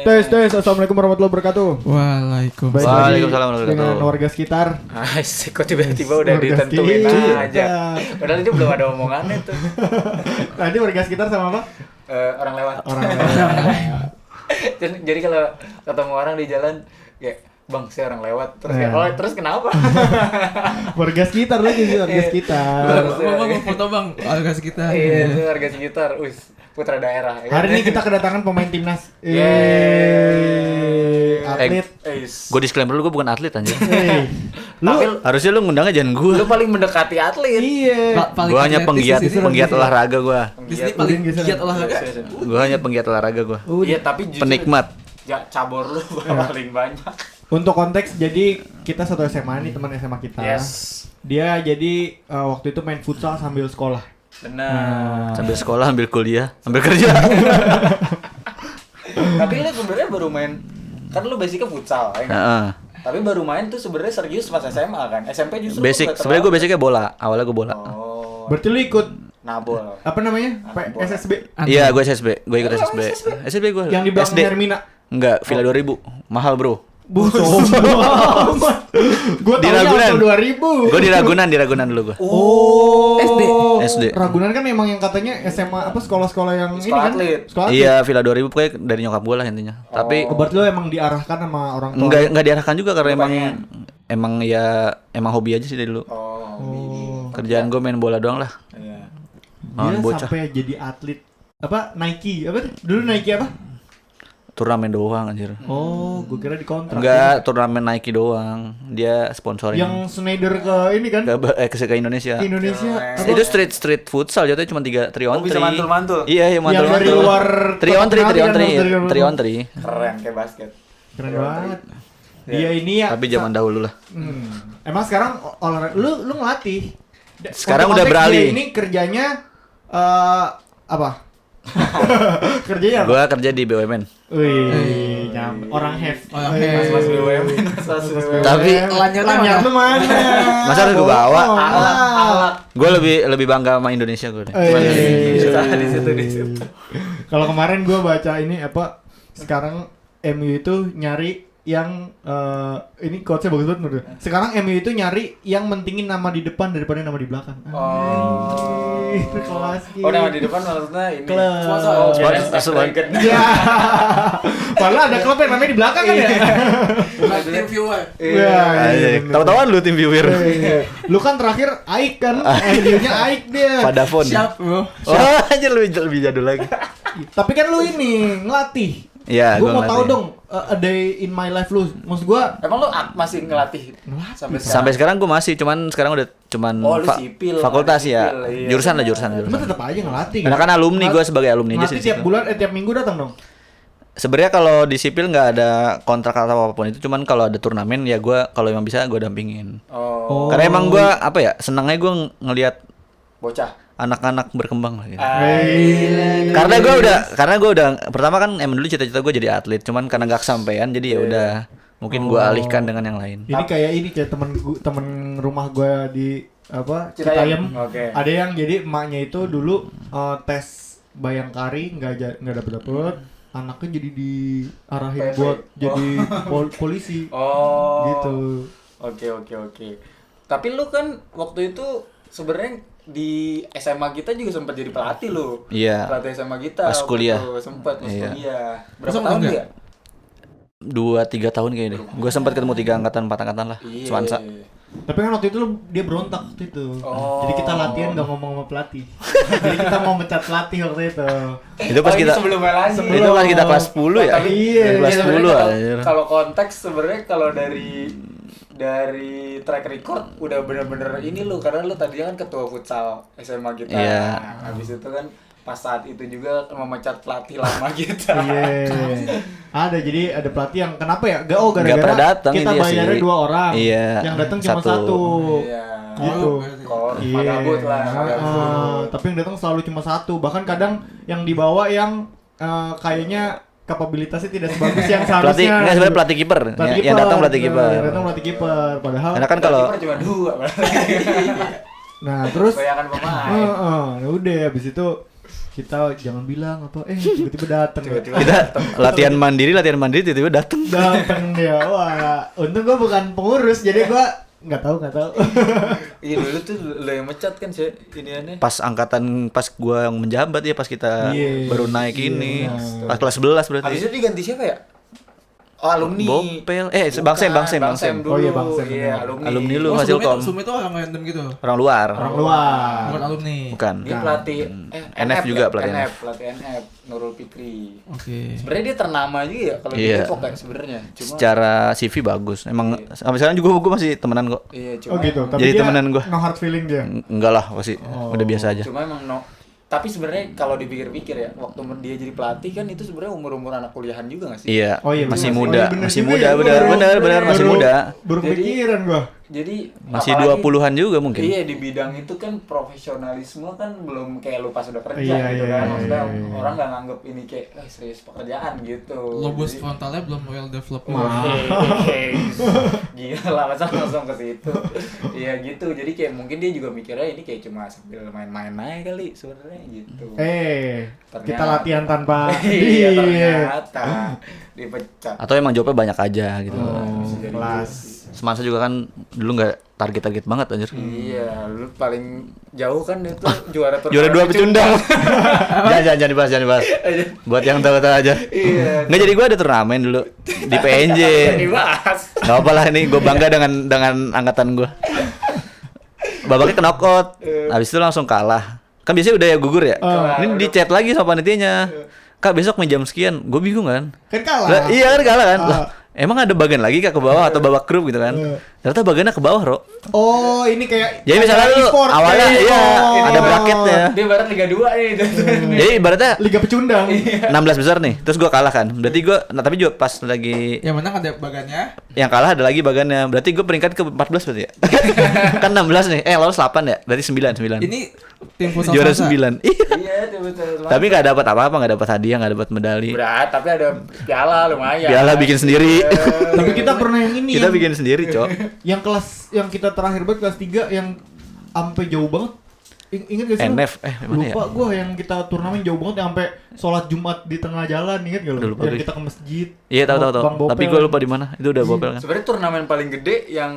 Tes. Assalamualaikum warahmatullahi wabarakatuh. Waalaikumsalam. Baik lagi Waalaikumsalam warahmatullahi dengan wabarakatuh. warga sekitar. Kok tiba-tiba udah Warga ditentuin sekitar. aja. Padahal ini belum ada omongannya tuh. Tadi warga sekitar sama apa? Orang lewat. Orang lewat. Jadi kalau ketemu orang di jalan kayak bang saya orang lewat terus kayak, oh terus kenapa? Warga sekitar lagi sih, warga sekitar. Bang, foto bang, warga sekitar. Iya, itu warga sekitar. Putra daerah. Hari ini kita kedatangan pemain timnas. Yeay. Atlet. Gue disclaimer dulu, gue bukan atlet anjir. Lu Harusnya lu ngundangnya jangan gue. Lu paling mendekati atlet. iya. Gue hanya penggiat olahraga gue. Di sini paling giat olahraga. Gue hanya penggiat olahraga gue. Iya, tapi jujur Penikmat. ya cabor lu paling banyak. Untuk konteks, jadi kita satu SMA nih, teman SMA kita. Yes. Dia jadi waktu itu main futsal sambil sekolah. Benar. Sambil sekolah, ambil kuliah, ambil kerja. Tapi lu sebenarnya baru main, kan lu basicnya futsal ya kan? Heeh. Tapi baru main tuh sebenarnya serius pas SMA kan? SMP justru Basic, lu nggak sebenarnya gue terlalu- basicnya bola. Awalnya gue bola. Oh. Berarti lu ikut Nabol. apa namanya? Bola. SSB Iya, gue SSB. Gue ikut Lu SSB. SSB? SSB gue. yang di belakang SD. Hermina. Enggak, Villa 2000. Mahal, Bro. Buset. Gua Di taunya Ragunan. Auto 2000. Gue di Ragunan dulu gue. Oh, SD. Ragunan kan emang yang katanya SMA apa sekolah-sekolah yang ini Sekolah kan? atlet. Sekolah atlet. Iya, Villa 2000 pokoknya dari nyokap gue lah intinya. Tapi Oh, berarti lo emang diarahkan sama orang tua. enggak diarahkan juga karena Lu pengen. emang hobi aja sih dari dulu. Oh. Kerjaan gue main bola doang lah. Iya. Dia Bocah. sampai jadi atlet apa Nike apa tuh? Dulu Nike apa? Turnamen doang anjir. Oh, gue kira di kontrak. Enggak, turnamen Nike doang. Dia sponsorin Yang Schneider ke ini kan? ke Indonesia. Ke Indonesia. Keren. Apa? Itu street futsal jatuhnya cuma 3 on 3. Oh, bisa mantul-mantul. Iya, Yang dari luar 3 on 3, kota 3 on 3, Kenali kan, 3 on 3. Keren kayak basket. Keren banget. Iya. Dia ini ya. Tapi zaman dahulu lah. Emang sekarang olahraga lu ngelatih. Sekarang Untuk udah konteks beralih. dia ini kerjanya apa? Kerjanya apa? Gua kerja di BUMN. Wih, orang have. Orang Wih. have. Mas BUMN, Mas BUMN. Tapi lanyard lu mana? Masa harus gua bawa? Alat. Gue lebih bangga sama Indonesia gue. Di situ. Kalau kemarin gua baca ini apa? Sekarang MU itu nyari yang ini quotes-nya bagus banget menurut gue. Sekarang MU itu nyari yang mentingin nama di depan daripada nama di belakang. Oh. Itu kelas. Oh, nama di depan maksudnya ini. Klub. Oh, Sponsor. Iya. Padahal ada klub yang namanya di belakang kan ya? Tim viewer. Iya. Tahu-tahuan lu tim viewer. Lu kan terakhir Aik kan? MU-nya Aik dia. Vodafone. Siap bro. Oh, anjir lebih jadul lagi. Tapi kan lu ini ngelatih. Iya, Gue gua mau tahu ngelatih. dong a day in my life lu. Maksud gua Emang lu masih ngelatih? Sampai sekarang gue masih, cuman sekarang udah Oh, lu sipil. fakultas ya. Sipil, iya. Jurusan. cuma tetap aja ngelatih. Karena kan alumni, gue sebagai alumni aja Ngelatih sih. tiap bulan tiap minggu datang dong. Sebenarnya kalau di sipil nggak ada kontrak atau apapun itu, cuman kalau ada turnamen ya gue kalau emang bisa gue dampingin. Oh, Karena emang gue apa ya, senangnya gue ngelihat bocah. anak-anak berkembang lah gitu. Iya. Karena gue udah pertama kan emang dulu cita-cita gue jadi atlet, cuman karena gak kesampaian jadi ya udah mungkin gue alihkan dengan yang lain. Ini kayak temen rumah gua di apa Citayam. Citayam. Oke. Ada yang jadi emaknya itu dulu tes Bayangkari nggak dapet, anaknya jadi diarahin PP. buat jadi polisi. Oh. Gitu. Oke. Tapi lu kan waktu itu sebenarnya di SMA kita juga sempat jadi pelatih lu. Iya. Pelatih SMA kita. Pas kuliah. Sempat pas Iya. kuliah. Berapa Masa tahun enggak? dia? 2-3 tahun kayaknya deh. Gue sempat ketemu 3 angkatan 4 angkatan lah. Iya. Semansa. Tapi kan waktu itu dia berontak waktu itu. Oh. Jadi kita latihan gak ngomong sama pelatih. Jadi kita mau mencat pelatih waktu itu. Itu pas ini kita sebelumnya lagi. itu pas kita kelas 10 ya. Tapi Iya, kelas sebenarnya 10 kalau- anjir. Kalau konteks sebenarnya kalau dari track record udah bener-bener ini lu, karena lu tadinya kan ketua futsal SMA kita. Iya. Nah, habis itu kan pas saat itu juga memecat pelatih lama kita. Iya. Jadi ada pelatih yang kenapa ya? Nggak pernah Gara-gara datang kita dia bayarnya sih. 2 orang. Iya, Yang datang cuma satu. satu. Iya. Gitu. Kor, Iya. magabut lah. magabut. Tapi yang datang selalu cuma satu. Bahkan kadang yang dibawa yang kayaknya kapabilitasnya tidak sebagus yang Pelatih seharusnya. enggak sebenarnya pelatih kiper. Pelatih Yang datang pelatih bener, kiper. Yang datang pelatih kiper. Padahal. Karena kan kalau Kiper cuma 2. Nah terus. Bayangan pemain. Udah habis itu kita jangan bilang apa tiba-tiba datang. Kita latihan mandiri tiba-tiba dateng. Datang dia. Wah, untung gua bukan pengurus jadi gua nggak tahu. Iya dulu tuh lo yang mecat kan sih ini aneh. Pas gua yang menjabat ya pas kita Iya. baru naik Iya. ini. Pas kelas 11 berarti. Habis itu diganti siapa ya? Oh alumni. Bopel. Bukan, Bang Sem Sem. dulu. Oh iya, Bang Sem, Iya, benar. Alumni lu Oh, Hasilkom. Sum itu orang random gitu. Orang luar. Orang luar. Bukan alumni. Bukan. Dia pelatih NF juga, pelatih NF, pelatih NF Nurul Fikri. Oke. Sebenarnya dia ternama juga ya kalau di Iya. Depok kayak sebenarnya. Cuma Secara CV bagus. Emang sampai sekarang juga gua masih temenan kok. iya cuma Oh gitu. Tapi Jadi dia temenan gua. no hard feeling dia. Enggak lah, pasti udah biasa aja. Cuma emang tapi sebenarnya kalau dipikir-pikir ya, waktu dia jadi pelatih kan itu sebenarnya umur-umur anak kuliahan juga nggak sih? Iya, Oh iya, masih bener. muda, Oh iya, bener masih juga muda, ya, benar, masih muda. Baru Jadi- kepikiran gua. Jadi Masih apalagi- 20-an juga mungkin. Iya di bidang itu kan profesionalisme kan belum kayak lu pas udah kerja Iya, gitu iya, kan. iya, Maksudnya iya. orang nggak nganggep ini kayak serius pekerjaan gitu. Lobus Jadi- frontalnya belum well developed. Gila langsung ke situ. Iya gitu. Jadi kayak mungkin dia juga mikirnya ini kayak cuma sambil main-main aja kali sebenarnya gitu. Kita Ternyata. latihan tanpa Iya ternyata dipecat. Atau emang jawabnya banyak aja gitu. Bisa jadi kelas. gitu sih. Semansa juga kan dulu nggak target banget anjir. Iya, lu paling jauh kan itu juara turnamen Juara 2 pecundang. jangan dibahas. Buat yang tahu-tahu aja. Iya. Nggak, jadi gua ada turnamen dulu di PNJ. Dibahas. Gak apa lah ini, gue bangga dengan angkatan gue. Babaknya ke knockout, habis itu langsung kalah. Kan biasanya udah ya gugur ya. Ini di chat lagi sama panitianya. Kak besok main jam sekian, gue bingung kan. Kan kalah. Lah, iya kan kalah kan. Lah, emang ada bagian lagi kak ke bawah atau babak grup gitu kan? Ternyata bagiannya ke bawah, Ro. Oh, ini kayak Jadi misalnya lu e-sport awalnya kayak iya e-sport. ada bracketnya. Dia barat Liga 2 nih itu. Jadi ibaratnya Liga pecundang. 16 besar nih, terus gue kalah kan. Berarti gue, nah tapi juga pas lagi Yang menang ada bagannya. yang kalah ada lagi bagannya. Berarti gue peringkat ke 14 berarti ya. Kan 16 nih. Lolos 8 ya. Berarti 9. Ini tim futsal Juara Selasa. 9. Iya. Iya, itu betul. Tapi nggak dapat apa-apa, nggak dapat hadiah, nggak dapat medali. berat, tapi ada piala lumayan. Piala bikin sendiri. Iya. Tapi kita pernah yang ini. Kita yang- bikin sendiri, Cok. yang kelas yang kita terakhir banget kelas 3 yang sampai jauh banget. Ingat gak sih? lu? NF mana ya? Lupa gua yang kita turnamen jauh banget yang sampai sholat Jumat di tengah jalan, ingat gak lu? Udah lupa Yang gue. kita ke masjid. Iya, tahu. Bang Bopel. Tapi gue lupa di mana. Itu udah Bopel kan. Sebenarnya turnamen paling gede yang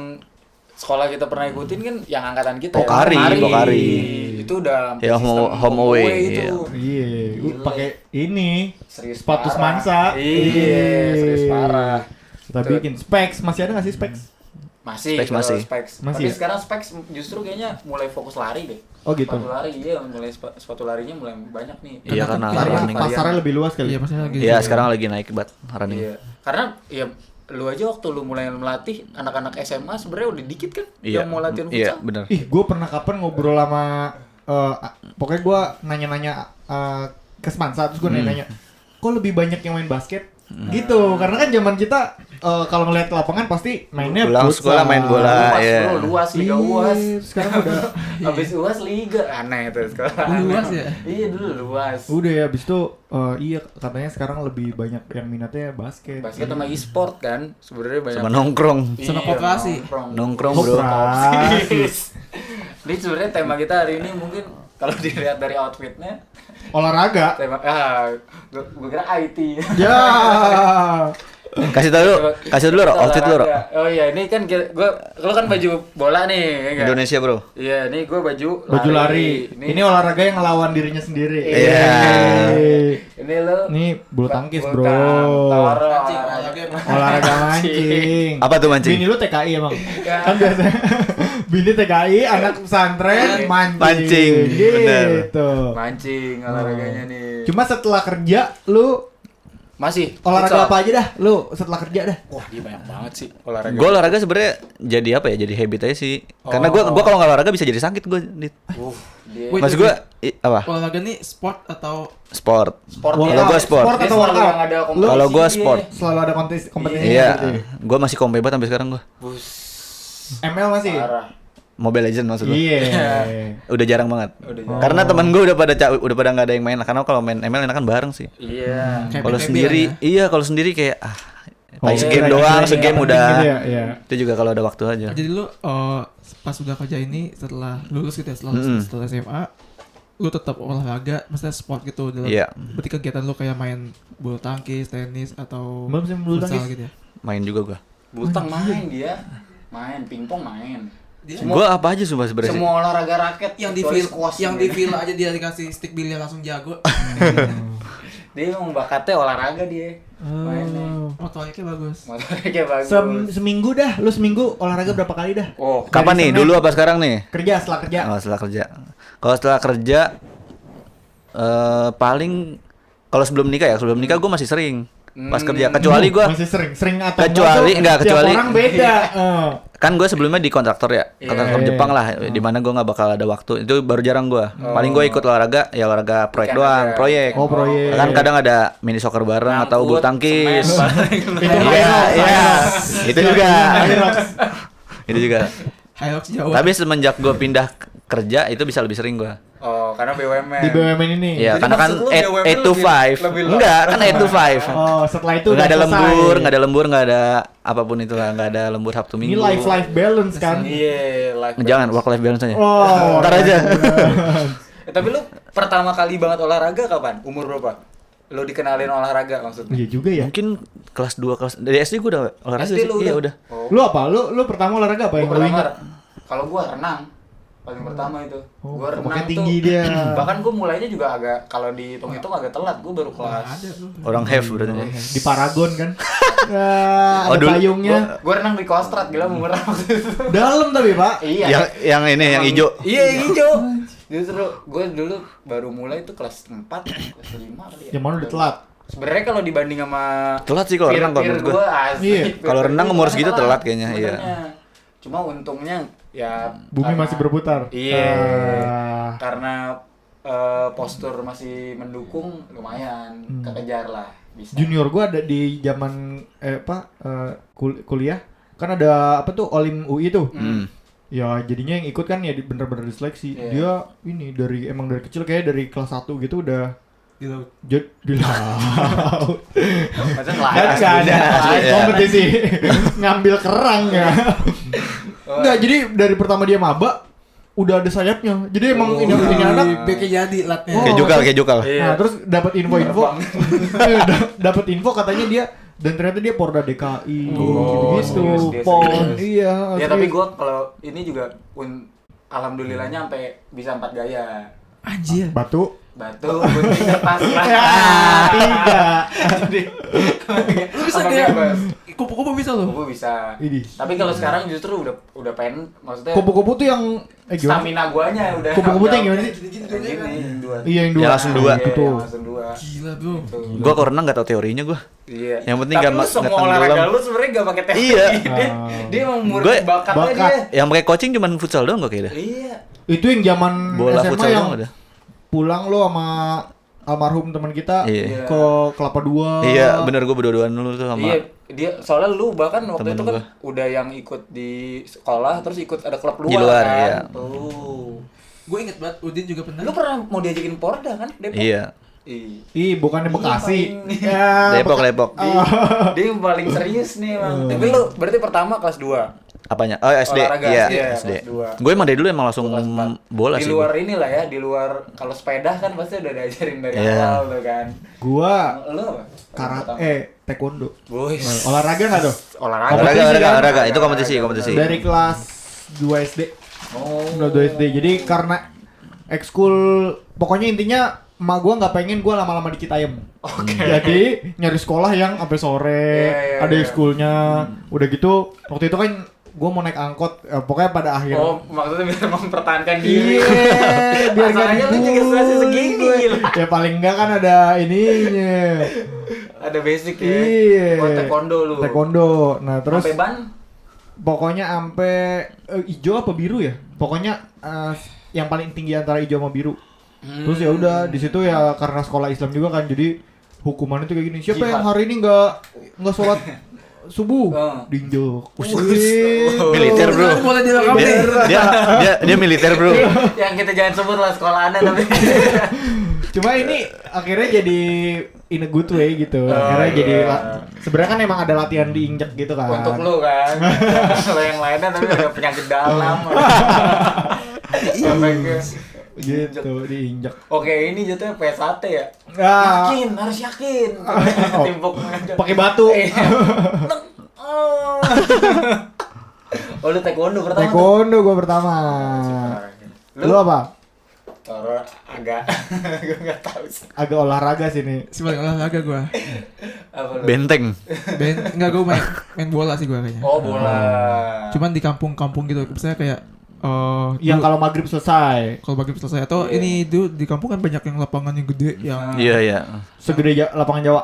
sekolah kita pernah ikutin kan yang angkatan kita Pokari, ya. Pokari. Itu udah Ya, sistem home away, itu. Iya, gua Gila. pakai ini Serius sepatu parah. semansa. Iya, serius parah. Kita bikin specs, masih ada nggak sih specs? Masih, Specs kalau masih. specs. Masih Tapi ya? sekarang specs justru kayaknya mulai fokus lari deh. Oh gitu. Sepatu lari, iya mulai sepatu larinya mulai banyak nih. Iya, karena Karena running. pasarnya lebih luas kali. Iya, maksudnya lagi. Iya, sekarang lagi naik banget running. Iya. Karena ya lu aja waktu lu mulai melatih anak-anak SMA sebenarnya udah dikit kan Iya. yang mau latihan Iya, futsal. benar. Ih, gue pernah kapan ngobrol sama pokoknya gue nanya-nanya ke Semansa, terus gue nanya-nanya, kok lebih banyak yang main basket? Gitu, karena kan zaman kita kalau ngeliat ke lapangan pasti mainnya Pulang futsal. sekolah main bola. Luas, iya. bro, luas liga Iya, UAS. sekarang udah Habis UAS liga aneh itu sekarang. Luas ya? Iya dulu luas. udah ya, abis itu iya katanya sekarang lebih banyak yang minatnya basket. Basket sama e-sport kan sebenarnya banyak. Sama nongkrong. Sama koperasi. Nongkrong, bro. Koperasi. Ini sebenarnya tema kita hari ini mungkin kalau dilihat dari outfitnya Olahraga. tema gue kira IT. Ya. Kasih dulu Ro, outfit lu, Ro. Oh iya, ini kan gue lo kan baju bola nih, ya nggak? Indonesia, bro. Iya, ini gue baju Baju lari. Ini olahraga yang ngelawan dirinya sendiri. Iya. Ini lo Ini bulu tangkis, bulu bro. toro, Mancing, olahraga. Olahraga mancing. Apa tuh mancing? Bini lu TKI emang. Ya. Kan biasanya bini TKI, anak pesantren mancing. Mancing, bener. Gitu. Mancing olahraganya nih. Cuma setelah kerja lu Masih olahraga futsal. apa aja dah? Lu setelah kerja dah. Wah, dia banyak banget sih olahraga. Gue olahraga sebenarnya jadi apa ya? Jadi habit aja sih. Karena gue kalau nggak olahraga bisa jadi sakit gue. Dia Wait, Maksud gue apa? Olahraga nih sport atau Sport. sport Workout. Kalau gua sport. Sport Dia atau selalu workout? yang ada Lu kompetisi Kalau gua dia. sport. selalu ada kompetisi Iya. berarti. Gue masih kompe banget sampai sekarang gue. Bus. ML masih? Parah. Mobile Legend maksud gue. Iya. Udah jarang banget. Udah jarang. Karena teman gue udah pada nggak ada yang main. Karena kalau main ML enakan bareng sih. Iya. kayak Kalau PPB sendiri, lah ya? iya kalau sendiri kayak main Oh, segame iya, doang, iya, segame iya, udah. gitu ya, iya. Itu juga kalau ada waktu aja. Jadi lu pas udah kerja ini setelah lulus gitu ya, setelah SMA lu tetap olahraga, maksudnya sport gitu dalam. Iya. Berarti kegiatan lu kayak main bulu tangkis, tenis atau Belum sih bulu futsal tangkis. gitu ya. Main juga gua. Butang main dia. Main pingpong main. Dia Gua apa aja sumpah sebenarnya. Semua olahraga raket yang di kecuali feel squash yang dia. di feel aja dia dikasih stick bilnya langsung jago. Dia emang bakatnya olahraga dia. Mainnya. Motoriknya bagus. Motoriknya bagus. Seminggu dah, lu seminggu olahraga berapa kali dah? Oh, Kapan nih? Senin. Dulu apa sekarang nih? Kerja setelah kerja. Oh, setelah kerja. Kalau setelah kerja paling kalau sebelum nikah ya, sebelum nikah gue masih sering pas kerja. Kecuali gue Masih sering atau Kecuali- enggak, tiap kecuali- orang beda. kan gue sebelumnya di kontraktor ya, kontraktor Iya. Jepang lah, di mana gue nggak bakal ada waktu. Itu baru jarang gue. Paling gue ikut olahraga ya olahraga proyek Weekend doang, aja. proyek. Oh, proyek. Kan kadang ada mini soccer bareng atau bulu tangkis. Itu Iya, iya. Itu juga. Itu juga. Hilux Jawa. Tapi semenjak gue pindah kerja itu bisa lebih sering gue. Oh, karena BUMN. Di BUMN ini. Iya, Jadi karena kan maksud lu 8 BUMN to 5. lebih Enggak, kan 8 to 5. Oh, setelah itu Nggak ada udah selesai. lembur, nggak ada lembur, nggak ada apapun itu lah, nggak ada lembur Sabtu Ini Minggu. life balance kan? Iya, life. Jangan work life balance aja. Oh, Ntar aja. Tapi lu pertama kali banget olahraga kapan? Umur berapa? Lu dikenalin olahraga maksudnya? Iya juga ya. Mungkin kelas 2 kelas dari SD gue udah olahraga SD sih. lu Iya udah. Oh. Lu apa? Lu pertama olahraga apa yang Gua lu pertama, ingat? kalau gua renang paling pertama itu. Oh, Gua renang pakai tuh. tinggi dia. Bahkan gua mulainya juga agak kalau dihitung-hitung agak telat. Gua baru kelas. ada tuh. Orang have berarti. Di Paragon kan. Oh, Ada dulu- payungnya. Gua renang di Kostrad, gila umur waktu itu. Dalam tapi, Pak. Iya. Yang ini yang hijau. Iya, yang hijau. Justru gua dulu baru mulai itu kelas 4, kelas 5 kali ya. Yang mana udah telat. Sebenarnya kalau dibanding sama Telat sih kalau renang kalau peer-peer menurut gua. asik. Iya. Kalau renang umur segitu Sebenarnya telat kayaknya, iya. Cuma untungnya ya Bumi karena- masih berputar. Iya. Ah. Karena postur masih mendukung lumayan kekejar lah bisa. Junior gua ada di zaman kuliah kan ada apa tuh Olim UI tuh. Ya jadinya yang ikut kan ya bener-bener diseleksi. Iya. Dia ini emang dari kecil kayak dari kelas 1 gitu udah Di laut. di laut. Maksudnya Kan layak. nggak ada Iya. kompetisi ngambil kerang ya. Oh. Enggak, jadi dari pertama dia maba udah ada sayapnya. Jadi emang ini anak Beknya jadi latnya. Oh. Kayak jukal. Iya. Nah, terus dapat info-info. Terbang. Dapat info katanya dia dan ternyata dia Porda DKI Oh, gitu. serius dia, PON. serius. Iya. Ya tapi serius. gua kalau ini juga alhamdulillahnya sampai bisa 4 gaya. Anjir. Batu. Batu, gunting, kertas lah. Ya, tiga. Jadi, Lu bisa sama kayak bebas. kupu-kupu bisa lu. Gua bisa. Ini. Tapi kalau sekarang justru udah pengen, maksudnya Kupu-kupu tuh yang gimana? stamina guanya udah. Kupu-kupu tuh yang gimana sih? Gini, yang dua. Iya yang dua. Ya, langsung dua. Iya, Gitu. yang langsung dua. Gila, Bro. Gitu. Gua kalau renang nggak tahu teorinya gua. Iya. Yang penting tapi nggak lu nggak semua olahraga tenggelam. lu sebenarnya gak pakai teknik. Iya. Dia emang murni Gue- bakatnya bakat. dia. Yang pakai coaching cuman futsal doang kok kayaknya. Iya. Itu yang zaman Bola SMA futsal yang doang ada. pulang lo sama almarhum teman kita Iya. ke Kelapa Dua. Iya, bener gua berdua-duaan dulu tuh sama. Iya, dia soalnya lu bahkan waktu Temen itu kan gua. udah yang ikut di sekolah terus ikut ada klub luar, Di luar, kan. iya. Tuh. Gue inget banget Udin juga pernah. Lu pernah mau diajakin Porda kan? Depok? Iya. Ih, bukannya Bekasi. paling- Ya, Depok. Dia yang paling serius nih emang. Tapi lu berarti pertama kelas 2. Apanya? Oh, SD. Olahraga, Iya, iya, SD. kelas dua. Gue emang dari dulu emang langsung Kelas 4. bola di sih. luar inilah ya, di luar kalau sepeda kan pasti udah diajarin dari Iya. awal tuh kan. Gua Lu apa? karate taekwondo. Boys. Olahraga nggak tuh? Olahraga. Kompetisi kan? Olahraga. Itu kompetisi. Dari kelas 2 SD. Oh. Udah 2 SD. Jadi karena ekskul pokoknya intinya emak gua nggak pengen gua lama-lama di Citayam. Oke. Jadi nyari sekolah yang sampai sore, Iya, ada iya. ekskulnya. Udah gitu waktu itu kan gua mau naik angkot, pokoknya pada akhir. Oh, maksudnya biar mempertahankan diri. Iya, biar nggak Masalahnya lu juga dibully. masih segini gila. Ya paling enggak kan ada ininya. Ada basic ya. Iya. Oh, taekwondo lu. Taekwondo. Nah, terus Sampai ban? pokoknya sampai hijau apa biru ya? Pokoknya yang paling tinggi antara hijau sama biru. Terus ya udah di situ ya karena sekolah Islam juga kan jadi hukumannya tuh kayak gini. Siapa Jihad. yang hari ini nggak sholat subuh? Diinjek. Militer, Bro. Boleh direkam Dia, nih. dia militer, Bro. Yang kita jangan sebut lah sekolah Anda tapi. Cuma ini akhirnya jadi in a good way gitu. Akhirnya iya. jadi sebenarnya kan emang ada latihan diinjek gitu kan. Untuk lu kan. Kalau yang lainnya tapi ada penyakit dalam. Sampai ke Gitu, diinjak. Oke, ini jatuhnya PSAT ya. Ah. Yakin, harus yakin. Timpuk Pakai batu. Iya. Oh. Oh, lu taekwondo pertama. Taekwondo gua pertama. Lu apa? Toro agak gue enggak tahu sih. Agak olahraga sih nih. Si paling olahraga gue. Apa lu? Benteng. Enggak, gue main bola sih gue kayaknya. Oh, bola. Cuman di kampung-kampung gitu. Misalnya kayak Yang kalau maghrib selesai. kalau maghrib selesai atau Iya. ini dulu di kampung kan banyak yang lapangan yang gede yang Iya, iya. Segede lapangan Jawa.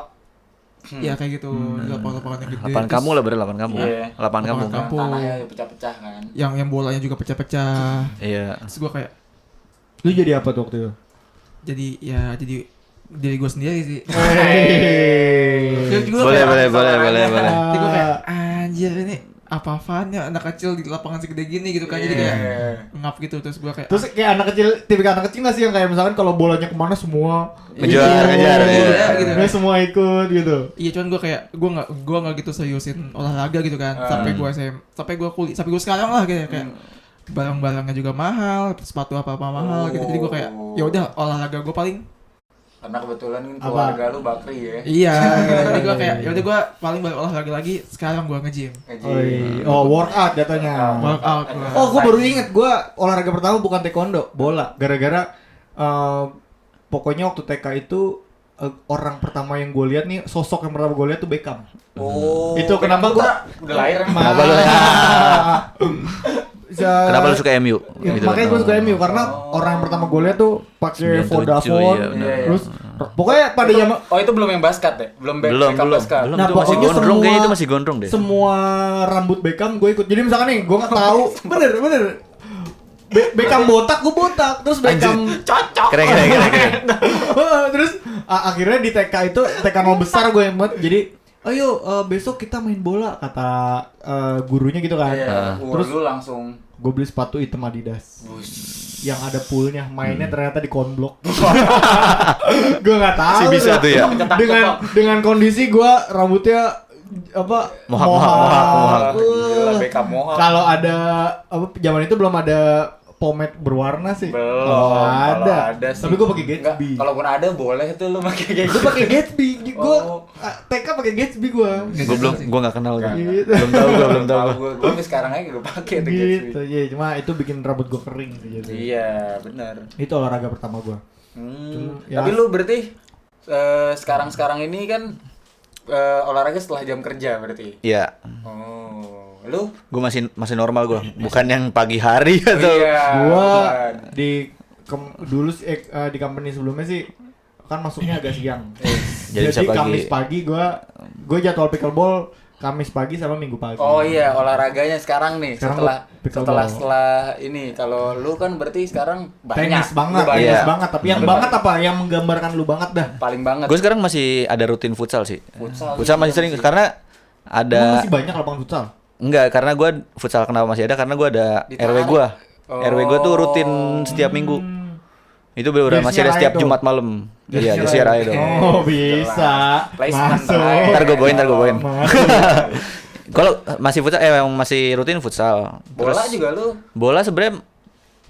ya kayak gitu, lapangan yang gede. Lapangan Terus kamu lah berarti lapangan kamu. Iya. Lapangan kamu. Lapangan kampung. Tanahnya pecah-pecah kan. yang bolanya juga pecah-pecah. Iya. Terus gue kayak Lu jadi apa tuh waktu itu? jadi gue sendiri sih. Hey. Boleh. Jadi gue kayak anjir ini apa-apaannya anak kecil di lapangan segede gini gitu kan. Jadi kayak ngap gitu. Terus gue kayak Terus kayak anak kecil, tipikal anak kecil nggak sih yang kayak misalkan kalau bolanya kemana semua Ngejar, ikut, ngejar, iya. gitu. Nggak semua ikut gitu. iya, cuman gue kayak gue nggak gitu seriusin olahraga gitu kan. Sampai gue kuliah, sampai gue sekarang lah kayak barang-barangnya juga mahal, sepatu apa mahal gitu. Jadi gue kayak ya udah olahraga gue paling Karena kebetulan kan Apa? keluarga lu bakri ya. iya gitu. Jadi gue kayak ya udah gue paling balik olahraga lagi sekarang gue nge-gym. Oh, workout jatuhnya. Workout gua. Oh, gue baru inget, gue olahraga pertama bukan taekwondo, bola. Gara-gara pokoknya waktu TK itu orang pertama yang gue lihat nih, sosok yang pertama gue lihat tuh Beckham. Oh. Itu kenapa gua udah lahir emang. Kenapa lu? Kenapa lu suka MU? Ya, Gitu. makanya gue suka MU karena orang yang pertama gue lihat tuh pakai 97, Vodafone, iya, benar. terus pokoknya pada zaman Oh, itu belum yang basket ya? Belum Beckham basket. Belum, Nah, itu masih pokoknya gondrong semua- kayaknya, itu masih gondrong deh. semua rambut Beckham gue ikut. Jadi misalkan nih, gue nggak tahu, bener. Beckham botak, gue botak. Terus Beckham Cocok. Keren. terus akhirnya di TK itu TK 0 besar gue yang buat. Jadi ayo besok kita main bola kata gurunya gitu kan. Iya. Terus Terus lu langsung gue beli sepatu hitam Adidas yang ada poolnya, mainnya ternyata di konblok. Gue nggak tahu. Si bisa tuh ya. Dengan kondisi gue rambutnya apa Mohak. Gila, Beckham mohak. Kalau ada apa zaman itu belum ada pomade berwarna sih. Belum. Kalau Kalau ada. ada sih. Tapi gue pakai Enggak, Gatsby. kalaupun ada boleh tuh lu pakai kayak Gue pakai Gatsby. Gue Oh. TK pakai Gatsby gue. Gue nggak kenal tuh. Gitu. Belum tahu gue. Gue sampai sekarang aja gue pakai tuh Gitu. Gatsby. Iya, cuma itu bikin rambut gue kering sih jadi. Iya, benar. Itu olahraga pertama gue. Ya. Tapi lu berarti sekarang ini kan olahraga setelah jam kerja berarti. Iya. Oh, lu? Gue masih normal gue. Bukan yang pagi hari atau. Iya. Gua bukan. dulu sih di company sebelumnya sih kan masuknya agak siang. Jadi bisa pagi. Kamis pagi gua jadwal pickleball Kamis pagi sama Minggu pagi. Oh iya, olahraganya sekarang nih Sekarang setelah pickleball. setelah ini. Kalau lu kan berarti sekarang banyak. Tenis banget, Lu banyak. Iya. tenis banget. Tapi yang Bener. banget apa? Yang menggambarkan lu banget dah. Paling banget. Gue sekarang masih ada rutin futsal sih. Futsal Masih sering karena Emang ada. masih banyak lapangan futsal. Enggak, karena gue futsal kenapa masih ada karena gue ada Ditarik. RW gue. Oh. RW gue tuh rutin setiap minggu. Itu bener masih ada Jersey setiap Raya tuh. Jumat malam. Iya, Jersey Jersey Raya. Raya dong. Oh, bisa. Placement, Masuk. Ray. Ntar gue bawain. Masuk. Kalau masih futsal, emang masih rutin futsal. Bola Terus juga lu. bola sebenarnya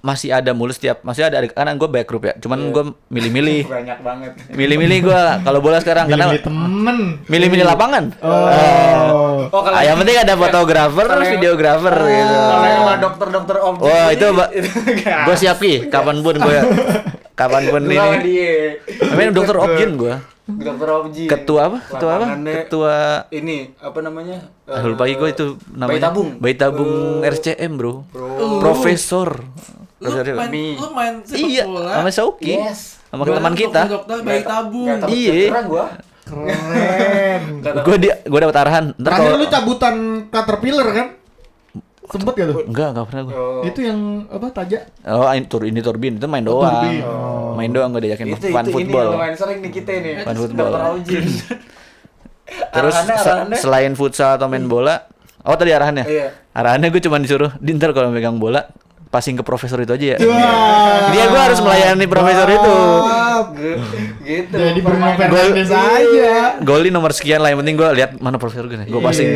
masih ada mulu masih ada karena gue back group ya. Cuman gue milih-milih. Banyak banget. Milih-milih gue kalau bola sekarang karena Milih temen. milih-milih lapangan. Oh. Oh, kalau Yang penting ada fotografer, Kalau yang- videografer gitu. Kalau yang sama dokter-dokter objek. Wah, itu enggak. gue siap Ki, kapanpun kapanpun Lu sama ini. dia. Namanya dokter Objin gue. Dokter Obji. Ketua apa? Ketua apa? Lapangannya Ketua ini apa namanya? lupa lagi gue itu namanya. Bayi tabung. Bayi tabung RCM, Bro. Profesor. Lu main sepak Iya, bola. sama Sauki. Yes. Sama teman kita. Dokter bayi tabung. Iya. Gua. Keren. Gue dapat arahan. Ntar Terakhir kalau lu cabutan Caterpillar kan? Sempet gak tuh? enggak pernah gue. Oh. Itu yang apa Taja? Oh, ini turbin itu main doang. turbin. Oh. Main doang gue diajakin Itu fun ini football. yang lumayan sering nih kita nih. Fun football. Dokter Obji. Terus Arahannya. selain futsal atau main bola, oh tadi arahannya. Iya. Arahannya gue cuma disuruh, "Dinter kalau megang bola, passing ke profesor itu aja ya. Wah. Dia gue harus melayani profesor itu. Gitu. Jadi Bruno permainan Fernandes aja. Golin nomor sekian lah, yang penting gue lihat mana profesor gue nih. Gue passing.